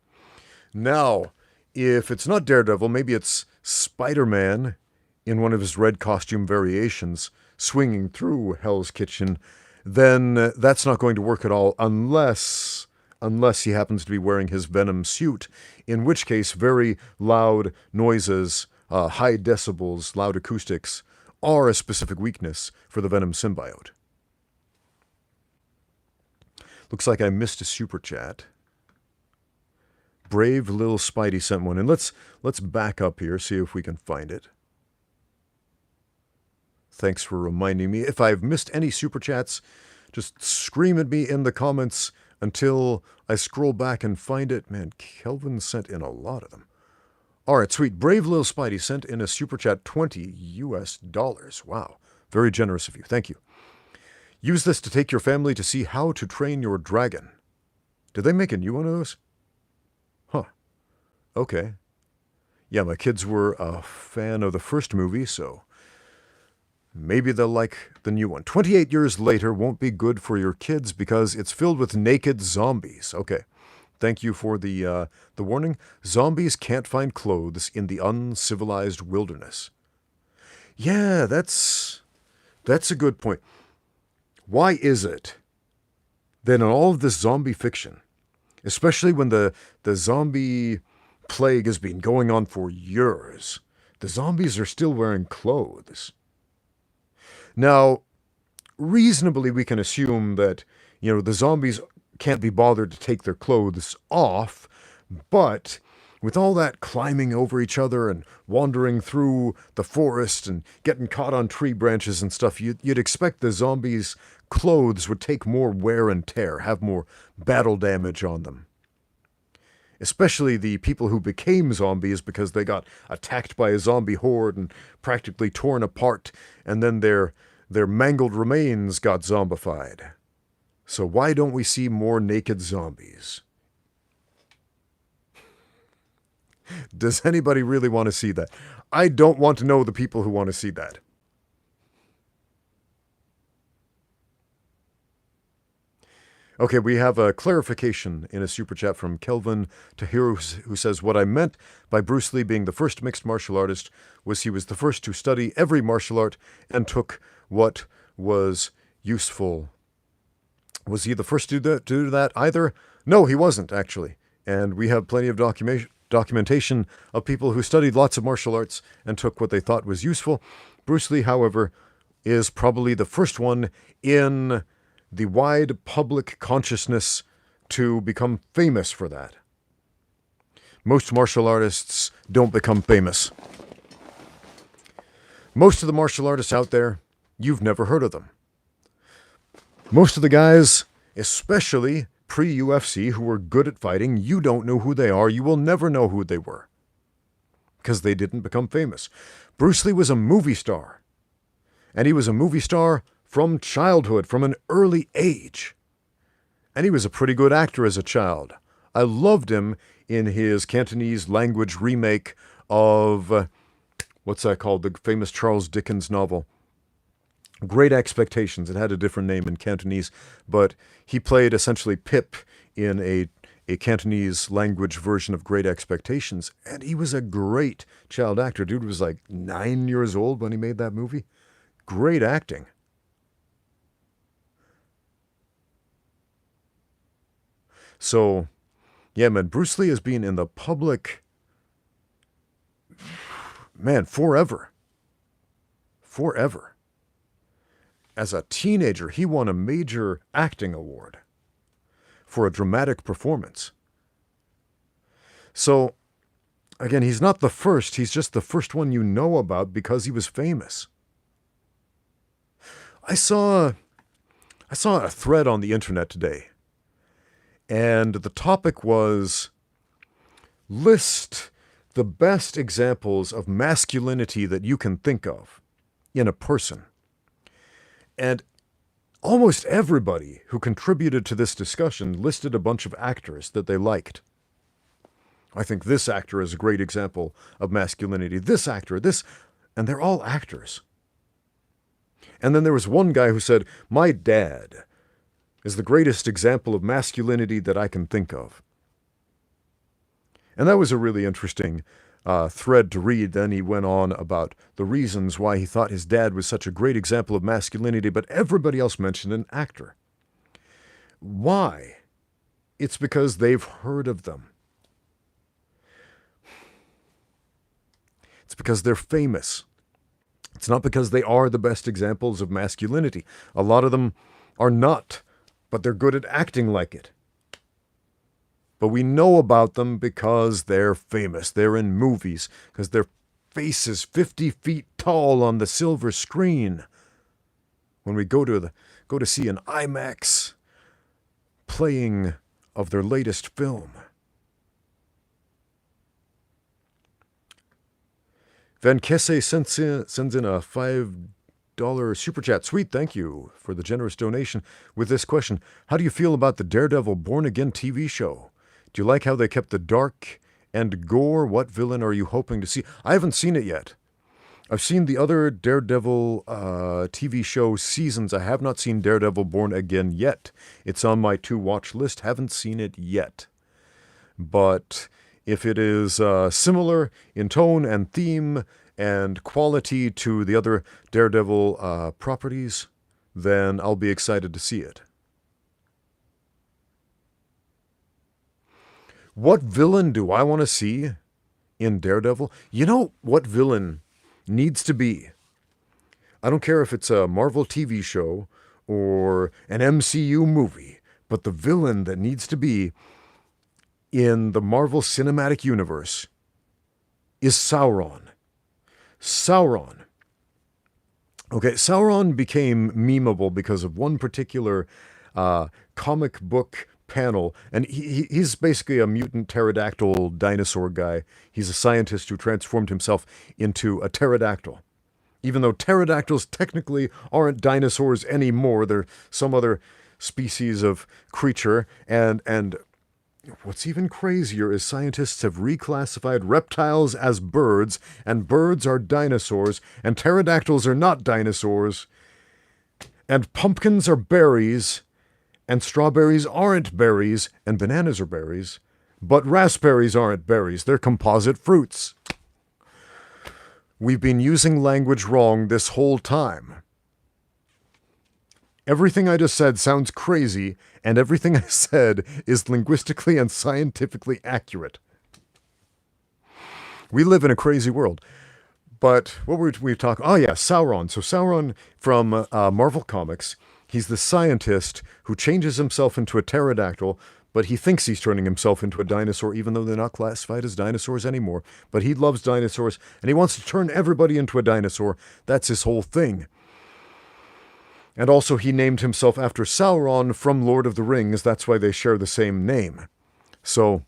Speaker 1: Now, if it's not Daredevil, maybe it's Spider-Man in one of his red costume variations swinging through Hell's Kitchen, then that's not going to work at all unless he happens to be wearing his Venom suit, in which case very loud noises, high decibels, loud acoustics are a specific weakness for the Venom symbiote. Looks like I missed a super chat. Brave Little Spidey sent one, and let's back up here, see if we can find it. Thanks for reminding me. If I've missed any super chats, just scream at me in the comments until I scroll back and find it. Man, Kelvin sent in a lot of them. All right, sweet. Brave Little Spidey sent in a super chat, $20 US. Wow, very generous of you. Thank you. Use this to take your family to see How to Train Your Dragon. Did they make a new one of those? Huh. Okay. Yeah, my kids were a fan of the first movie, so maybe they'll like the new one. 28 years later won't be good for your kids because it's filled with naked zombies. Okay. Thank you for the warning. Zombies can't find clothes in the uncivilized wilderness. Yeah, that's a good point. Why is it that in all of this zombie fiction, especially when the zombie plague has been going on for years, the zombies are still wearing clothes? Now, reasonably we can assume that, the zombies can't be bothered to take their clothes off, but with all that climbing over each other and wandering through the forest and getting caught on tree branches and stuff, you'd expect the zombies' clothes would take more wear and tear, have more battle damage on them. Especially the people who became zombies because they got attacked by a zombie horde and practically torn apart, and then their mangled remains got zombified. So why don't we see more naked zombies? Does anybody really want to see that? I don't want to know the people who want to see that. Okay, we have a clarification in a super chat from Kelvin Tahir, who says, what I meant by Bruce Lee being the first mixed martial artist was he was the first to study every martial art and took what was useful. Was he the first to do that either? No, he wasn't, actually. And we have plenty of documentation of people who studied lots of martial arts and took what they thought was useful. Bruce Lee, however, is probably the first one in the wide public consciousness to become famous for that. Most martial artists don't become famous. Most of the martial artists out there, you've never heard of them. Most of the guys, especially pre-UFC, who were good at fighting, you don't know who they are. You will never know who they were because they didn't become famous. Bruce Lee was a movie star, and he was a movie star from childhood, from an early age. And he was a pretty good actor as a child. I loved him in his Cantonese language remake of, what's that called, the famous Charles Dickens novel, Great Expectations. It had a different name in Cantonese, but he played essentially Pip in a Cantonese language version of Great Expectations, and he was a great child actor. Dude was like 9 years old when he made that movie. Great acting. So, yeah, man, Bruce Lee has been in the public, man, forever. Forever. As a teenager, he won a major acting award for a dramatic performance. So, again, he's not the first. He's just the first one you know about because he was famous. I saw a thread on the internet today, and the topic was, list the best examples of masculinity that you can think of in a person. And almost everybody who contributed to this discussion listed a bunch of actors that they liked. I think this actor is a great example of masculinity. This actor, this, and they're all actors. And then there was one guy who said, my dad is the greatest example of masculinity that I can think of. And that was a really interesting thread to read. Then he went on about the reasons why he thought his dad was such a great example of masculinity, but everybody else mentioned an actor. Why? It's because they've heard of them. It's because they're famous. It's not because they are the best examples of masculinity. A lot of them are not, but they're good at acting like it. But we know about them because they're famous. They're in movies, because their face is 50 feet tall on the silver screen. When we go to see an IMAX playing of their latest film. Van Kesse sends in a $5 super chat. Sweet, thank you for the generous donation with this question. How do you feel about the Daredevil Born Again TV show? Do you like how they kept the dark and gore? What villain are you hoping to see? I haven't seen it yet. I've seen the other Daredevil TV show seasons. I have not seen Daredevil Born Again yet. It's on my to-watch list. Haven't seen it yet. But if it is similar in tone and theme and quality to the other Daredevil properties, then I'll be excited to see it. What villain do I want to see in Daredevil? You know what villain needs to be? I don't care if it's a Marvel TV show or an MCU movie, but the villain that needs to be in the Marvel Cinematic Universe is Sauron. Sauron. Okay, Sauron became memeable because of one particular comic book panel, and he's basically a mutant pterodactyl dinosaur guy. He's a scientist who transformed himself into a pterodactyl. Even though pterodactyls technically aren't dinosaurs anymore, they're some other species of creature, and what's even crazier is scientists have reclassified reptiles as birds, and birds are dinosaurs, and pterodactyls are not dinosaurs, and pumpkins are berries, and strawberries aren't berries, and bananas are berries, but raspberries aren't berries. They're composite fruits. We've been using language wrong this whole time. Everything I just said sounds crazy, and everything I said is linguistically and scientifically accurate. We live in a crazy world. But what were we talking? Oh, yeah, Sauron. So Sauron from Marvel Comics, he's the scientist who changes himself into a pterodactyl, but he thinks he's turning himself into a dinosaur, even though they're not classified as dinosaurs anymore. But he loves dinosaurs, and he wants to turn everybody into a dinosaur. That's his whole thing. And also, he named himself after Sauron from Lord of the Rings. That's why they share the same name. So,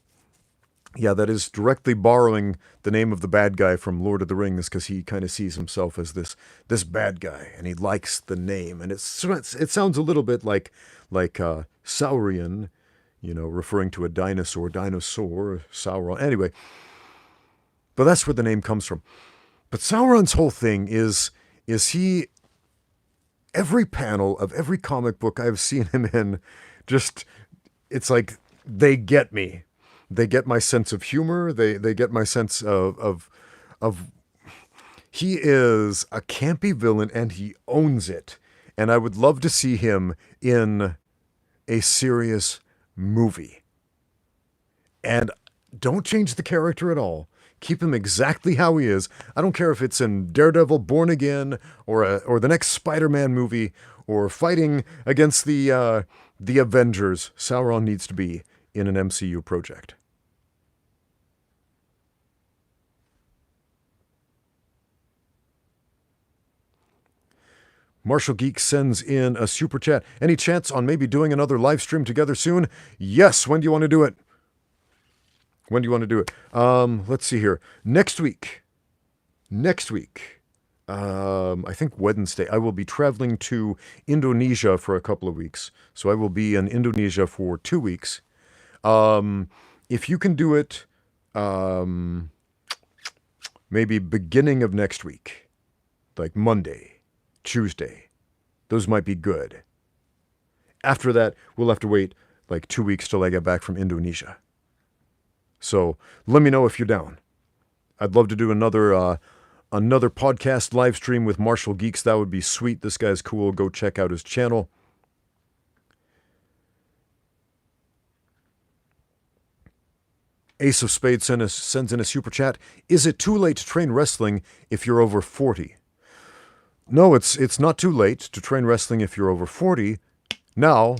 Speaker 1: yeah, that is directly borrowing the name of the bad guy from Lord of the Rings, because he kind of sees himself as this bad guy, and he likes the name. And it sounds a little bit like Saurian, referring to a dinosaur, Sauron. Anyway, but that's where the name comes from. But Sauron's whole thing is he... Every panel of every comic book I've seen him in, it's like they get me. They get my sense of humor. They get my sense of he is a campy villain, and he owns it. And I would love to see him in a serious movie. And don't change the character at all. Keep him exactly how he is. I don't care if it's in Daredevil, Born Again, or the next Spider-Man movie, or fighting against the Avengers. Sauron needs to be in an MCU project. Martial Geek sends in a super chat. Any chance on maybe doing another live stream together soon? Yes. When do you want to do it? Let's see here. Next week, I think Wednesday, I will be traveling to Indonesia for a couple of weeks. So I will be in Indonesia for 2 weeks. If you can do it, maybe beginning of next week, like Monday, Tuesday, those might be good. After that, we'll have to wait like 2 weeks till I get back from Indonesia. So let me know if you're down. I'd love to do another podcast live stream with Martial Geeks. That would be sweet. This guy's cool. Go check out his channel. Ace of Spades sends in a super chat. Is it too late to train wrestling if you're over 40? No, it's not too late to train wrestling if you're over 40. Now,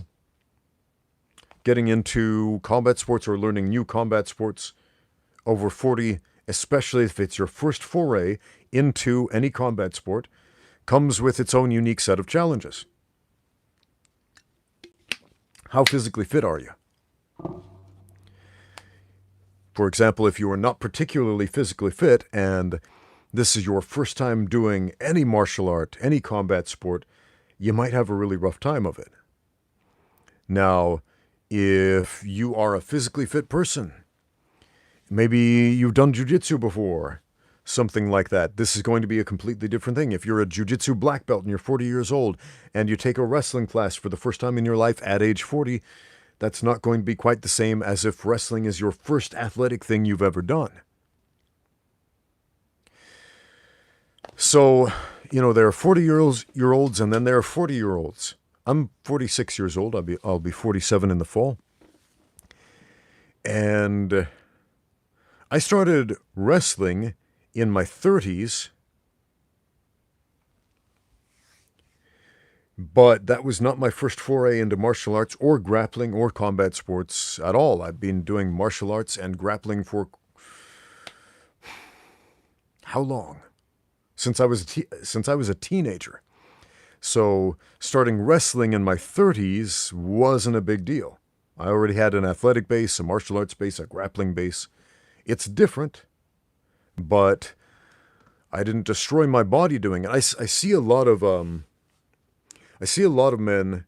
Speaker 1: getting into combat sports or learning new combat sports over 40, especially if it's your first foray into any combat sport, comes with its own unique set of challenges. How physically fit are you? For example, if you are not particularly physically fit and this is your first time doing any martial art, any combat sport, you might have a really rough time of it. Now, if you are a physically fit person, maybe you've done jiu-jitsu before, something like that, this is going to be a completely different thing. If you're a jiu-jitsu black belt and you're 40 years old and you take a wrestling class for the first time in your life at age 40, that's not going to be quite the same as if wrestling is your first athletic thing you've ever done. So, there are 40-year-olds and then there are 40-year-olds. I'm 46 years old. I'll be 47 in the fall. And I started wrestling in my 30s. But that was not my first foray into martial arts or grappling or combat sports at all. I've been doing martial arts and grappling for how long? Since I was a teenager. So starting wrestling in my 30s wasn't a big deal. I already had an athletic base, a martial arts base, a grappling base. It's different, but I didn't destroy my body doing it. I see a lot of men,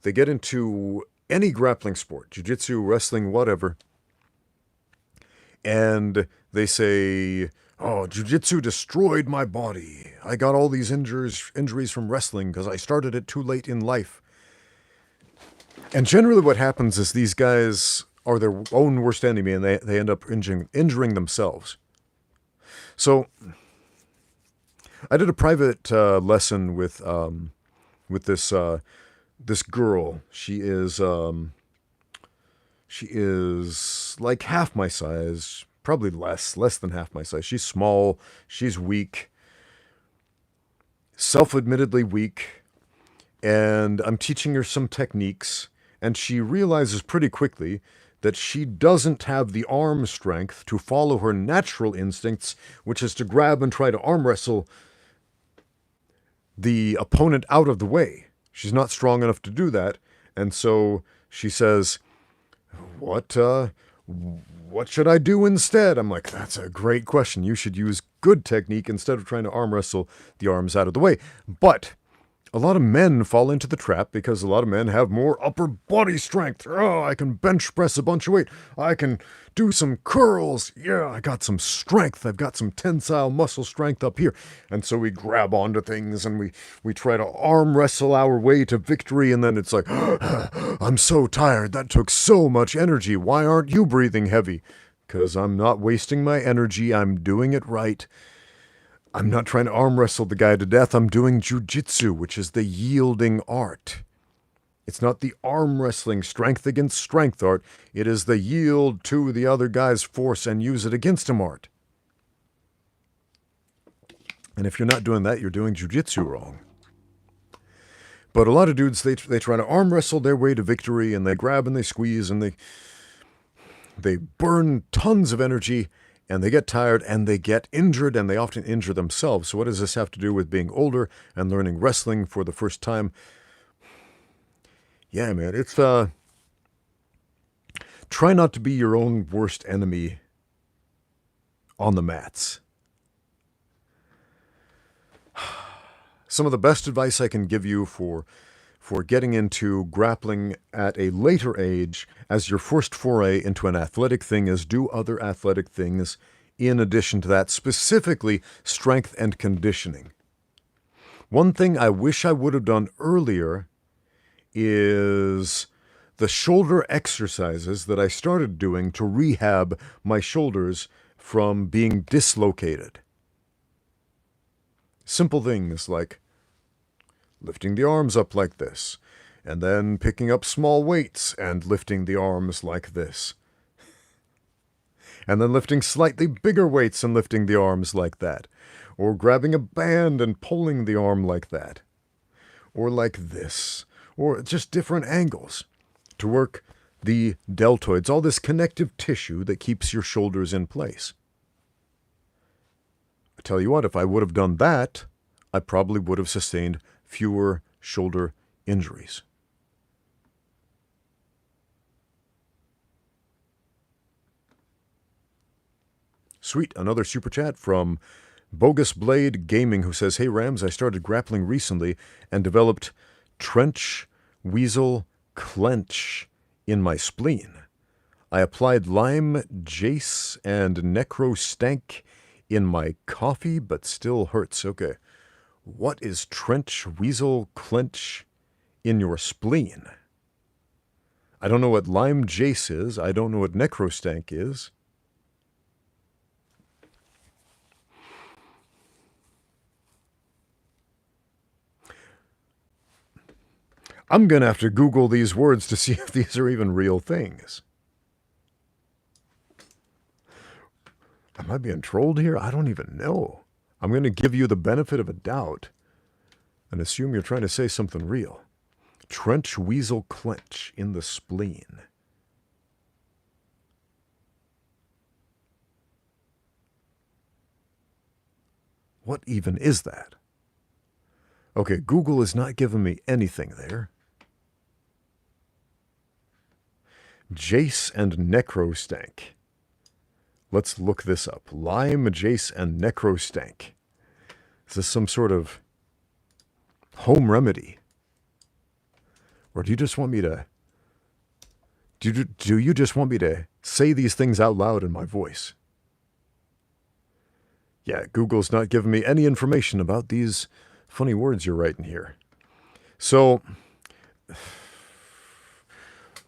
Speaker 1: they get into any grappling sport, jiu-jitsu, wrestling, whatever, and they say, oh, jiu-jitsu destroyed my body. I got all these injuries from wrestling because I started it too late in life. And generally what happens is these guys are their own worst enemy and they end up injuring themselves. So I did a private lesson with this this girl. She is like half my size, probably less than half my size. She's small, she's weak, self-admittedly weak, and I'm teaching her some techniques, and she realizes pretty quickly that she doesn't have the arm strength to follow her natural instincts, which is to grab and try to arm wrestle the opponent out of the way. She's not strong enough to do that, and so she says, what should I do instead? I'm like, that's a great question. You should use good technique instead of trying to arm wrestle the arms out of the way. But a lot of men fall into the trap because a lot of men have more upper body strength. Oh, I can bench press a bunch of weight. I can do some curls. Yeah, I got some strength. I've got some tensile muscle strength up here. And so we grab onto things and we try to arm wrestle our way to victory. And then it's like, I'm so tired. That took so much energy. Why aren't you breathing heavy? Because I'm not wasting my energy. I'm doing it right. I'm not trying to arm wrestle the guy to death. I'm doing jiu-jitsu, which is the yielding art. It's not the arm wrestling strength against strength art. It is the yield to the other guy's force and use it against him art. And if you're not doing that, you're doing jiu-jitsu wrong. But a lot of dudes, they try to arm wrestle their way to victory, and they grab and they squeeze, and they burn tons of energy, and they get tired, and they get injured, and they often injure themselves. So what does this have to do with being older and learning wrestling for the first time? Yeah, man, it's, try not to be your own worst enemy on the mats. Some of the best advice I can give you for getting into grappling at a later age as your first foray into an athletic thing is do other athletic things in addition to that, specifically strength and conditioning. One thing I wish I would have done earlier is the shoulder exercises that I started doing to rehab my shoulders from being dislocated. Simple things like lifting the arms up like this, and then picking up small weights and lifting the arms like this. And then lifting slightly bigger weights and lifting the arms like that. Or grabbing a band and pulling the arm like that. Or like this. Or just different angles to work the deltoids, all this connective tissue that keeps your shoulders in place. I tell you what, if I would have done that, I probably would have sustained fewer shoulder injuries. Sweet, another super chat from Bogus Blade Gaming, who says, "Hey Rams, I started grappling recently and developed trench weasel clench in my spleen. I applied lime, jace, and necro stank in my coffee, but still hurts." Okay. What is trench weasel clench in your spleen? I don't know what lime jace is. I don't know what necrostank is. I'm going to have to Google these words to see if these are even real things. Am I being trolled here? I don't even know. I'm going to give you the benefit of a doubt and assume you're trying to say something real. Trench weasel clench in the spleen. What even is that? Okay, Google is not giving me anything there. Jace and necrostank. Let's look this up. Lime, jace, and necrostank. Is this some sort of home remedy? Or do you just want me to... Do you just want me to say these things out loud in my voice? Yeah, Google's not giving me any information about these funny words you're writing here. So...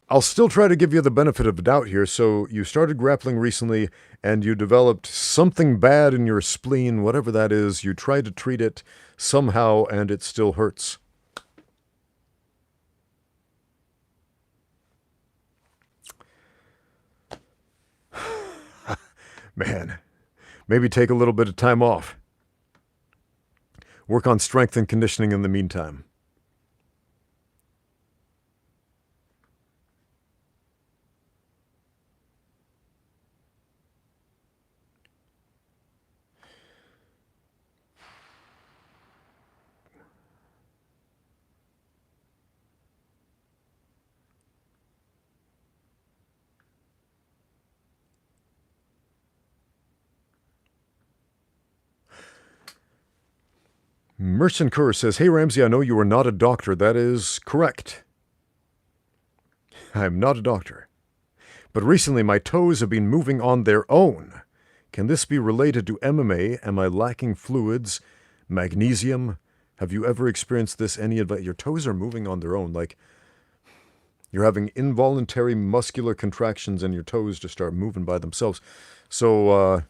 Speaker 1: I'll still try to give you the benefit of the doubt here. So you started grappling recently and you developed something bad in your spleen, whatever that is. You tried to treat it somehow and it still hurts. Man, maybe take a little bit of time off. Work on strength and conditioning in the meantime. Merchant Kerr says, "Hey Ramsey, I know you are not a doctor. That is correct. I'm not a doctor. But recently my toes have been moving on their own. Can this be related to MMA? Am I lacking fluids, magnesium? Have you ever experienced this? Any advice?" Your toes are moving on their own. Like you're having involuntary muscular contractions and your toes just start moving by themselves. So,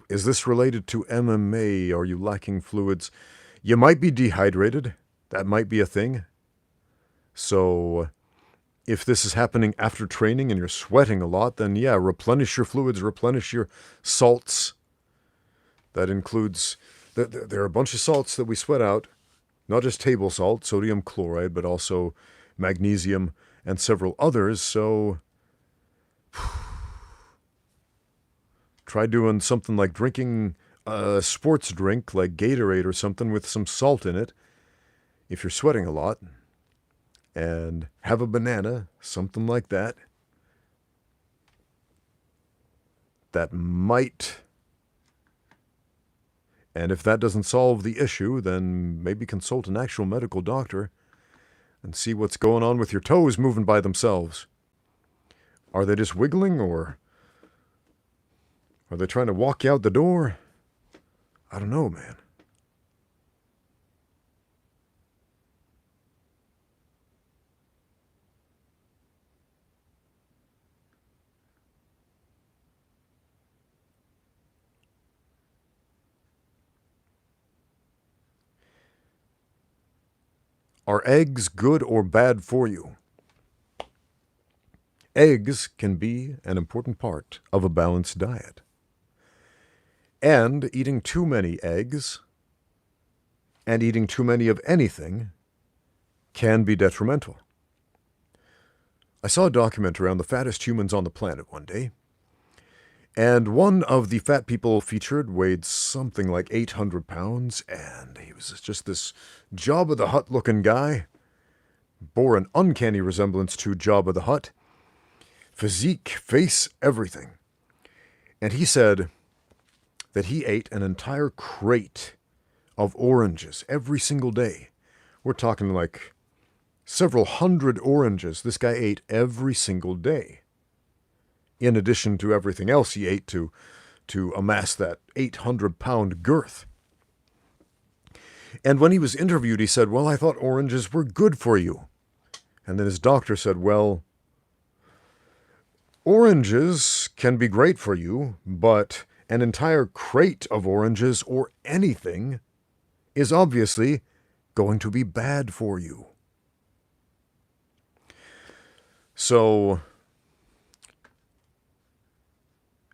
Speaker 1: is this related to MMA? Are you lacking fluids? You might be dehydrated. That might be a thing. So if this is happening after training and you're sweating a lot, then yeah, replenish your fluids, replenish your salts. That includes, there are a bunch of salts that we sweat out, not just table salt, sodium chloride, but also magnesium and several others. So try doing something like drinking a sports drink like Gatorade or something with some salt in it if you're sweating a lot. And have a banana, something like that. That might. And if that doesn't solve the issue, then maybe consult an actual medical doctor and see what's going on with your toes moving by themselves. Are they just wiggling, or are they trying to walk you out the door? I don't know, man. Are eggs good or bad for you? Eggs can be an important part of a balanced diet. And eating too many eggs and eating too many of anything can be detrimental. I saw a documentary on the fattest humans on the planet one day, and one of the fat people featured weighed something like 800 pounds, and he was just this Jabba the Hutt looking guy, bore an uncanny resemblance to Jabba the Hutt, physique, face, everything. And he said that he ate an entire crate of oranges every single day. We're talking like several hundred oranges this guy ate every single day, in addition to everything else he ate to amass that 800-pound girth. And when he was interviewed, he said, "Well, I thought oranges were good for you." And then his doctor said, "Well, oranges can be great for you, but an entire crate of oranges or anything is obviously going to be bad for you." So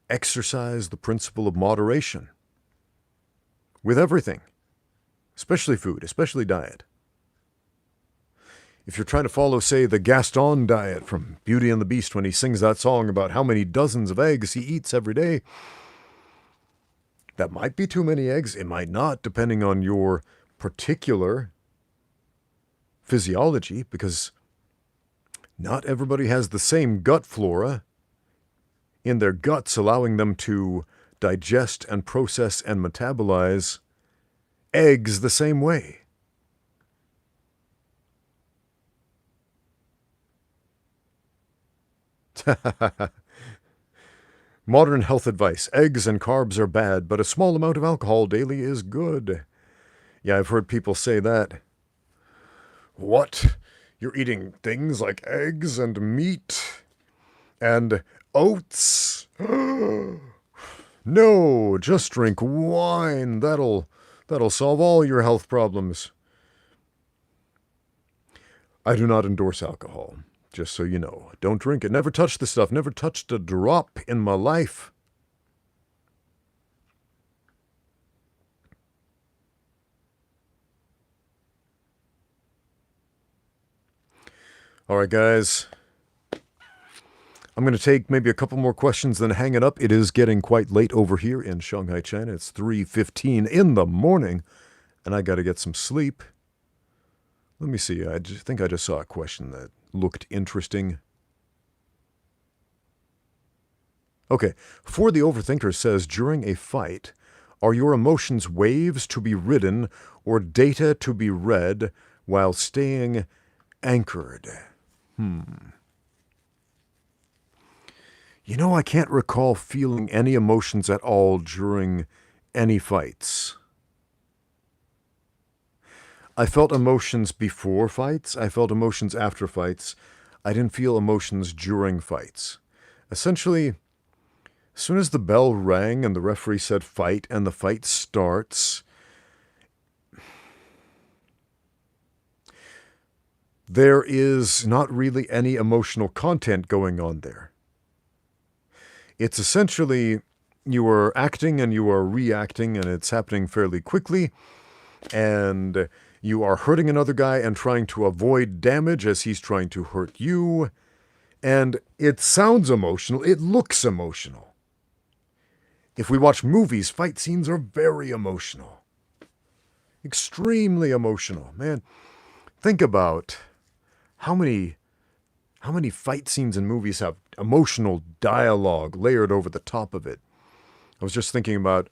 Speaker 1: exercise the principle of moderation with everything, especially food, especially diet. If you're trying to follow, say, the Gaston diet from Beauty and the Beast when he sings that song about how many dozens of eggs he eats every day, that might be too many eggs. It might not, depending on your particular physiology, because not everybody has the same gut flora in their guts, allowing them to digest and process and metabolize eggs the same way. Modern health advice. Eggs and carbs are bad, but a small amount of alcohol daily is good. Yeah, I've heard people say that. What? You're eating things like eggs and meat and oats? No, just drink wine. That'll solve all your health problems. I do not endorse alcohol, just so you know. Don't drink it. Never touched the stuff. Never touched a drop in my life. All right, guys. I'm going to take maybe a couple more questions, then hang it up. It is getting quite late over here in Shanghai, China. It's 3:15 in the morning, and I got to get some sleep. Let me see. I think I just saw a question that looked interesting. Okay. For the Overthinker says, during a fight, are your emotions waves to be ridden or data to be read while staying anchored? You know, I can't recall feeling any emotions at all during any fights. I felt emotions before fights. I felt emotions after fights. I didn't feel emotions during fights. Essentially, as soon as the bell rang and the referee said fight and the fight starts, there is not really any emotional content going on there. It's essentially you are acting and you are reacting, and it's happening fairly quickly, and you are hurting another guy and trying to avoid damage as he's trying to hurt you, and it sounds emotional, it looks emotional. If we watch movies, fight scenes are very emotional. Extremely emotional. Man, think about how many fight scenes in movies have emotional dialogue layered over the top of it. I was just thinking about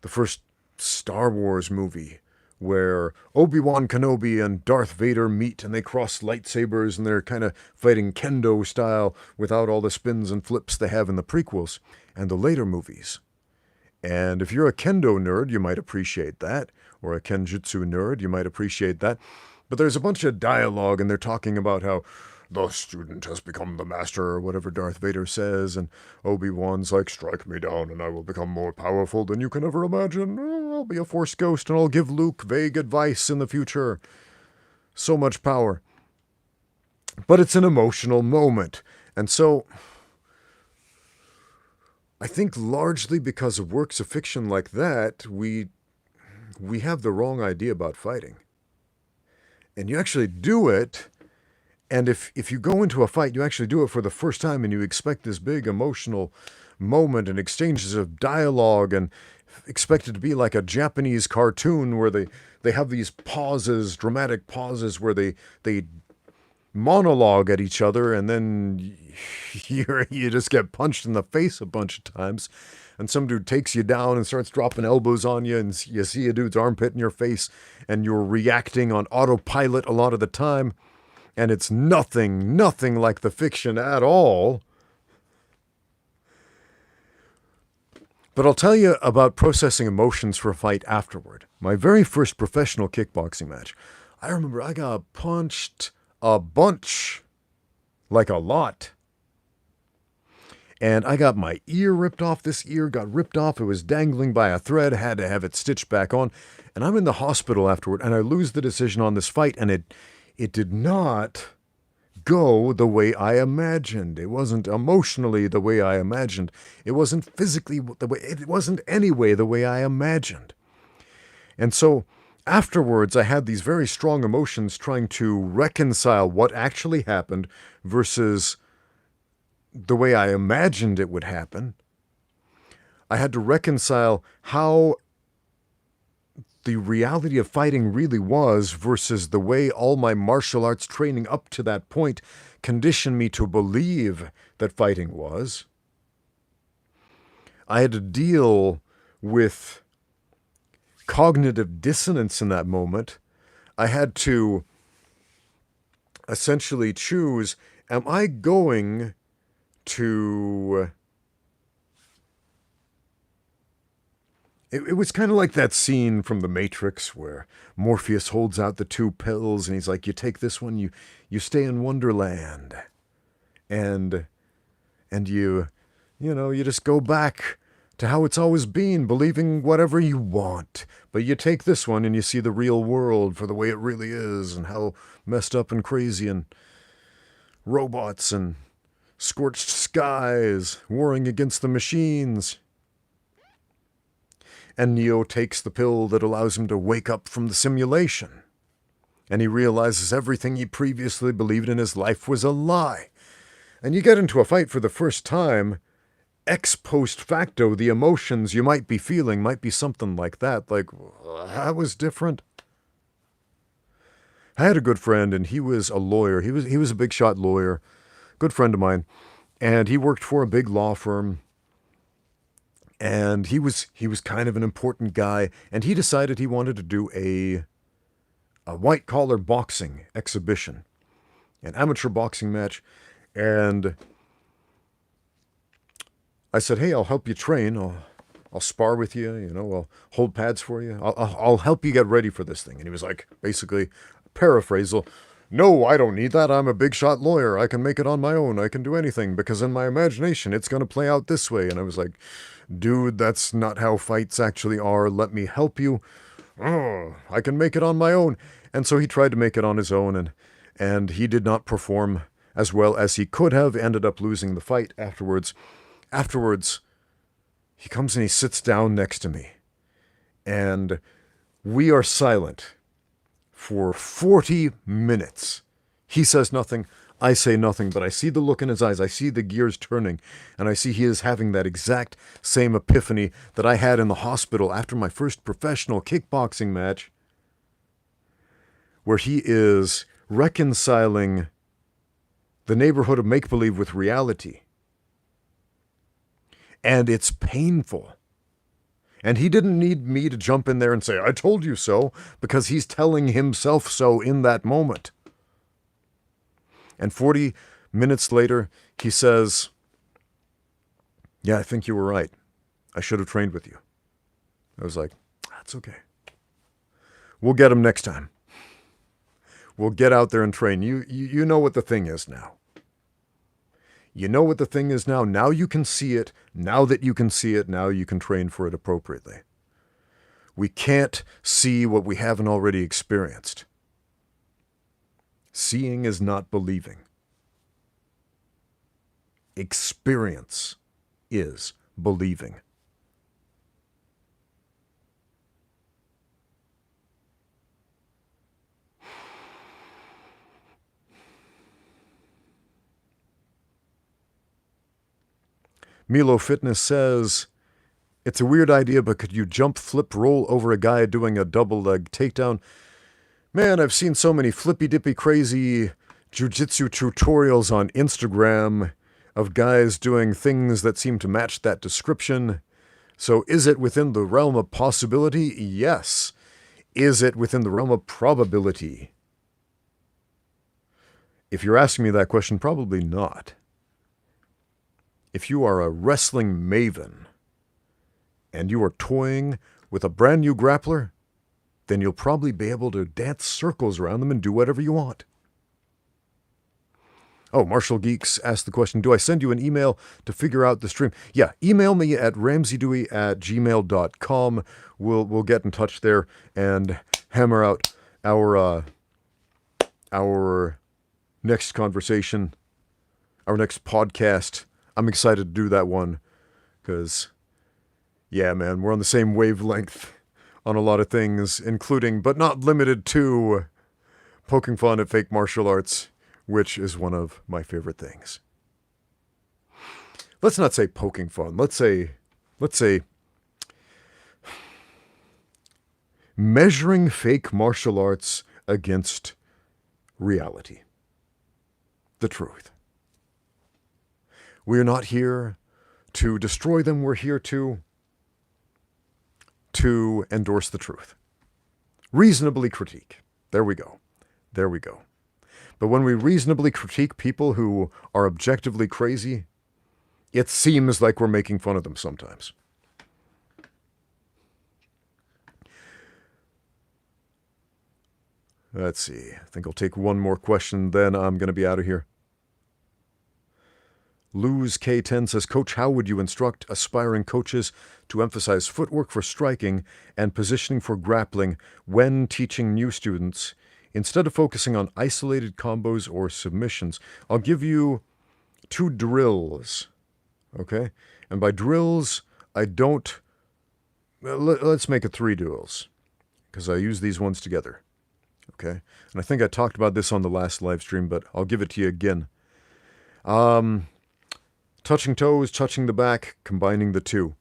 Speaker 1: the first Star Wars movie where Obi-Wan Kenobi and Darth Vader meet and they cross lightsabers and they're kind of fighting kendo style without all the spins and flips they have in the prequels and the later movies. And if you're a kendo nerd, you might appreciate that, or a kenjutsu nerd, you might appreciate that. But there's a bunch of dialogue and they're talking about how the student has become the master, or whatever Darth Vader says, and Obi-Wan's like, strike me down and I will become more powerful than you can ever imagine. Oh, I'll be a Force ghost and I'll give Luke vague advice in the future. So much power. But it's an emotional moment. And so, I think largely because of works of fiction like that, we have the wrong idea about fighting. And you actually do it. And if you go into a fight, you actually do it for the first time and you expect this big emotional moment and exchanges of dialogue and expect it to be like a Japanese cartoon where they have these pauses, dramatic pauses where they monologue at each other and then you just get punched in the face a bunch of times and some dude takes you down and starts dropping elbows on you and you see a dude's armpit in your face and you're reacting on autopilot a lot of the time. And it's nothing like the fiction at all. But I'll tell you about processing emotions for a fight afterward. My very first professional kickboxing match. I remember I got punched a bunch. Like a lot. And I got my ear ripped off. This ear got ripped off. It was dangling by a thread. I had to have it stitched back on. And I'm in the hospital afterward. And I lose the decision on this fight. And it did not go the way I imagined. It wasn't emotionally the way I imagined. It wasn't physically the way, it wasn't anyway the way I imagined. And so afterwards, I had these very strong emotions trying to reconcile what actually happened versus the way I imagined it would happen. I had to reconcile how the reality of fighting really was versus the way all my martial arts training up to that point conditioned me to believe that fighting was. I had to deal with cognitive dissonance in that moment. I had to essentially choose, am I going to... It was kind of like that scene from The Matrix where Morpheus holds out the two pills and he's like, you take this one, you stay in Wonderland. And you just go back to how it's always been, believing whatever you want. But you take this one and you see the real world for the way it really is and how messed up and crazy and robots and scorched skies warring against the machines. And Neo takes the pill that allows him to wake up from the simulation. And he realizes everything he previously believed in his life was a lie. And you get into a fight for the first time, ex post facto, the emotions you might be feeling might be something like that. Like, that was different. I had a good friend, and he was a lawyer. He was a big shot lawyer, good friend of mine, and he worked for a big law firm. And he was kind of an important guy, and he decided he wanted to do a white collar boxing exhibition, an amateur boxing match. And I said, "Hey, I'll help you train. I'll spar with you. I'll hold pads for you. I'll help you get ready for this thing." And he was like, basically, paraphrasal, "No, I don't need that. I'm a big shot lawyer. I can make it on my own. I can do anything because in my imagination it's going to play out this way." And I was like, "Dude, that's not how fights actually are. Let me help you. Oh, I can make it on my own." And so he tried to make it on his own, and he did not perform as well as he could have, ended up losing the fight afterwards. Afterwards, he comes and he sits down next to me, and we are silent for 40 minutes. He says nothing, I say nothing, but I see the look in his eyes, I see the gears turning, and I see he is having that exact same epiphany that I had in the hospital after my first professional kickboxing match, where he is reconciling the neighborhood of make-believe with reality. And it's painful. And he didn't need me to jump in there and say, "I told you so," because he's telling himself so in that moment. And 40 minutes later, he says, "Yeah, I think you were right. I should have trained with you." I was like, "That's okay. We'll get him next time. We'll get out there and train. You know what the thing is now. You know what the thing is now. Now you can see it. Now that you can see it, now you can train for it appropriately. We can't see what we haven't already experienced. Seeing is not believing. Experience is believing." Milo Fitness says, "It's a weird idea, but could you jump, flip, roll over a guy doing a double leg takedown? Man, I've seen so many flippy-dippy crazy jiu-jitsu tutorials on Instagram of guys doing things that seem to match that description. So is it within the realm of possibility? Yes. Is it within the realm of probability? If you're asking me that question, probably not. If you are a wrestling maven and you are toying with a brand new grappler, then you'll probably be able to dance circles around them and do whatever you want." Oh, Martial Geeks asked the question, "Do I send you an email to figure out the stream?" Yeah, email me at ramseydewey@gmail.com. We'll get in touch there and hammer out our next conversation, our next podcast. I'm excited to do that one because, yeah, man, we're on the same wavelength on a lot of things, including, but not limited to, poking fun at fake martial arts, which is one of my favorite things. Let's not say poking fun. Let's say measuring fake martial arts against reality. The truth. We are not here to destroy them. We're here to endorse the truth. Reasonably critique. There we go. There we go. But when we reasonably critique people who are objectively crazy, it seems like we're making fun of them sometimes. Let's see. I think I'll take one more question, then I'm going to be out of here. Luz K10 says, "Coach, how would you instruct aspiring coaches to emphasize footwork for striking and positioning for grappling when teaching new students instead of focusing on isolated combos or submissions?" I'll give you 2 drills, okay? And by drills, I don't... Let's make it 3 drills, because I use these ones together. Okay? And I think I talked about this on the last live stream, but I'll give it to you again. Touching toes, touching the back, combining the two.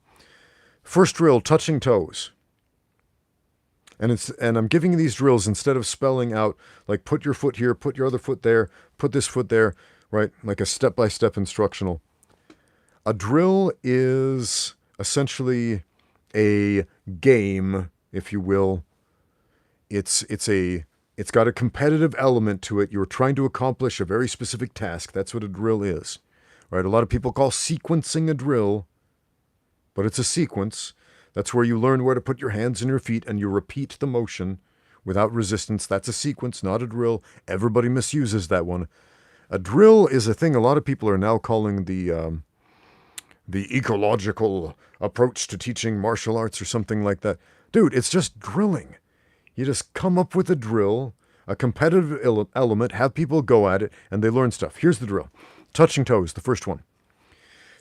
Speaker 1: First drill, touching toes. And I'm giving you these drills instead of spelling out, like put your foot here, put your other foot there, put this foot there, right? Like a step-by-step instructional. A drill is essentially a game, if you will. It's got a competitive element to it. You're trying to accomplish a very specific task. That's what a drill is, right? A lot of people call sequencing a drill, but it's a sequence. That's where you learn where to put your hands and your feet and you repeat the motion without resistance. That's a sequence, not a drill. Everybody misuses that one. A drill is a thing a lot of people are now calling the ecological approach to teaching martial arts or something like that. Dude, it's just drilling. You just come up with a drill, a competitive element, have people go at it, and they learn stuff. Here's the drill. Touching toes, the first one.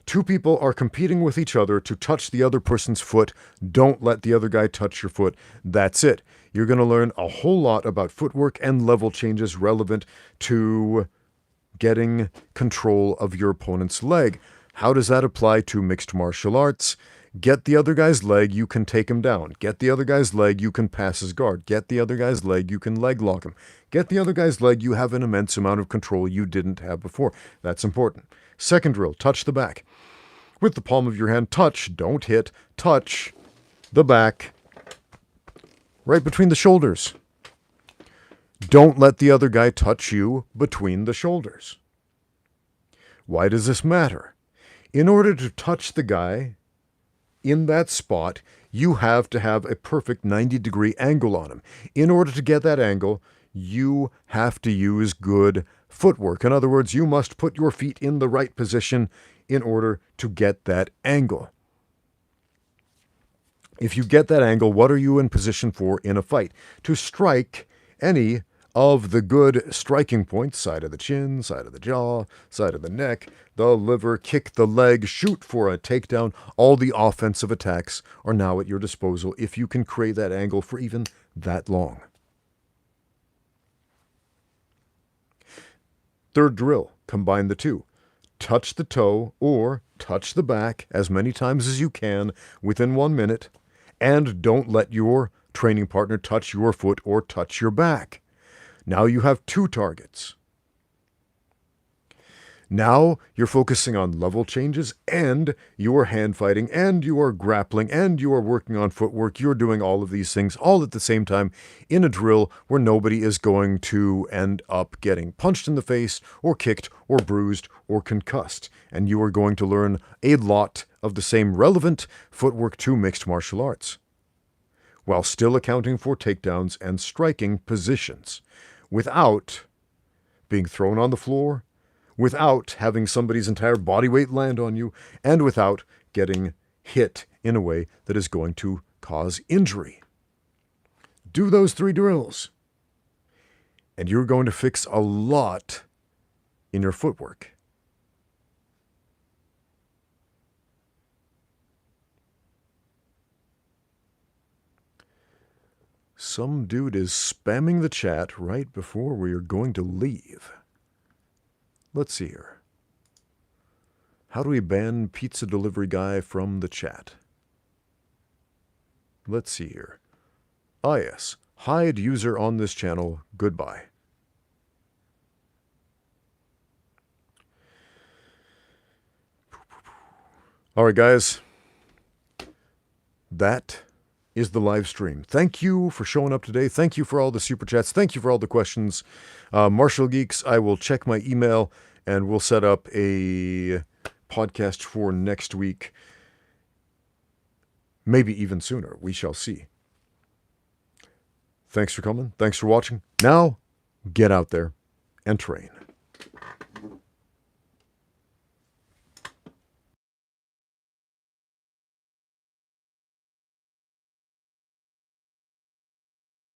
Speaker 1: Two people are competing with each other to touch the other person's foot. Don't let the other guy touch your foot. That's it. You're going to learn a whole lot about footwork and level changes relevant to getting control of your opponent's leg. How does that apply to mixed martial arts? Get the other guy's leg, you can take him down. Get the other guy's leg, you can pass his guard. Get the other guy's leg, you can leg lock him. Get the other guy's leg, you have an immense amount of control you didn't have before. That's important. Second drill, touch the back. With the palm of your hand, touch, don't hit, touch the back, right between the shoulders. Don't let the other guy touch you between the shoulders. Why does this matter? In order to touch the guy in that spot, you have to have a perfect 90-degree angle on him. In order to get that angle, you have to use good footwork. In other words, you must put your feet in the right position in order to get that angle. If you get that angle, what are you in position for in a fight? To strike any of the good striking points, side of the chin, side of the jaw, side of the neck, the liver, kick the leg, shoot for a takedown. All the offensive attacks are now at your disposal if you can create that angle for even that long. Third drill, combine the two. Touch the toe or touch the back as many times as you can within 1 minute, and don't let your training partner touch your foot or touch your back. Now you have two targets. Now you're focusing on level changes, and you are hand fighting, and you are grappling, and you are working on footwork. You're doing all of these things all at the same time in a drill where nobody is going to end up getting punched in the face or kicked or bruised or concussed. And you are going to learn a lot of the same relevant footwork to mixed martial arts, while still accounting for takedowns and striking positions, without being thrown on the floor, without having somebody's entire body weight land on you, and without getting hit in a way that is going to cause injury. Do those 3 drills, and you're going to fix a lot in your footwork. Some dude is spamming the chat right before we are going to leave. Let's see here. How do we ban pizza delivery guy from the chat? Let's see here. Ah, yes. Hide user on this channel. Goodbye. All right, guys. That is the live stream. Thank you for showing up today. Thank you for all the super chats. Thank you for all the questions. Martial Geeks, I will check my email and we'll set up a podcast for next week. Maybe even sooner. We shall see. Thanks for coming. Thanks for watching. Now, get out there and train.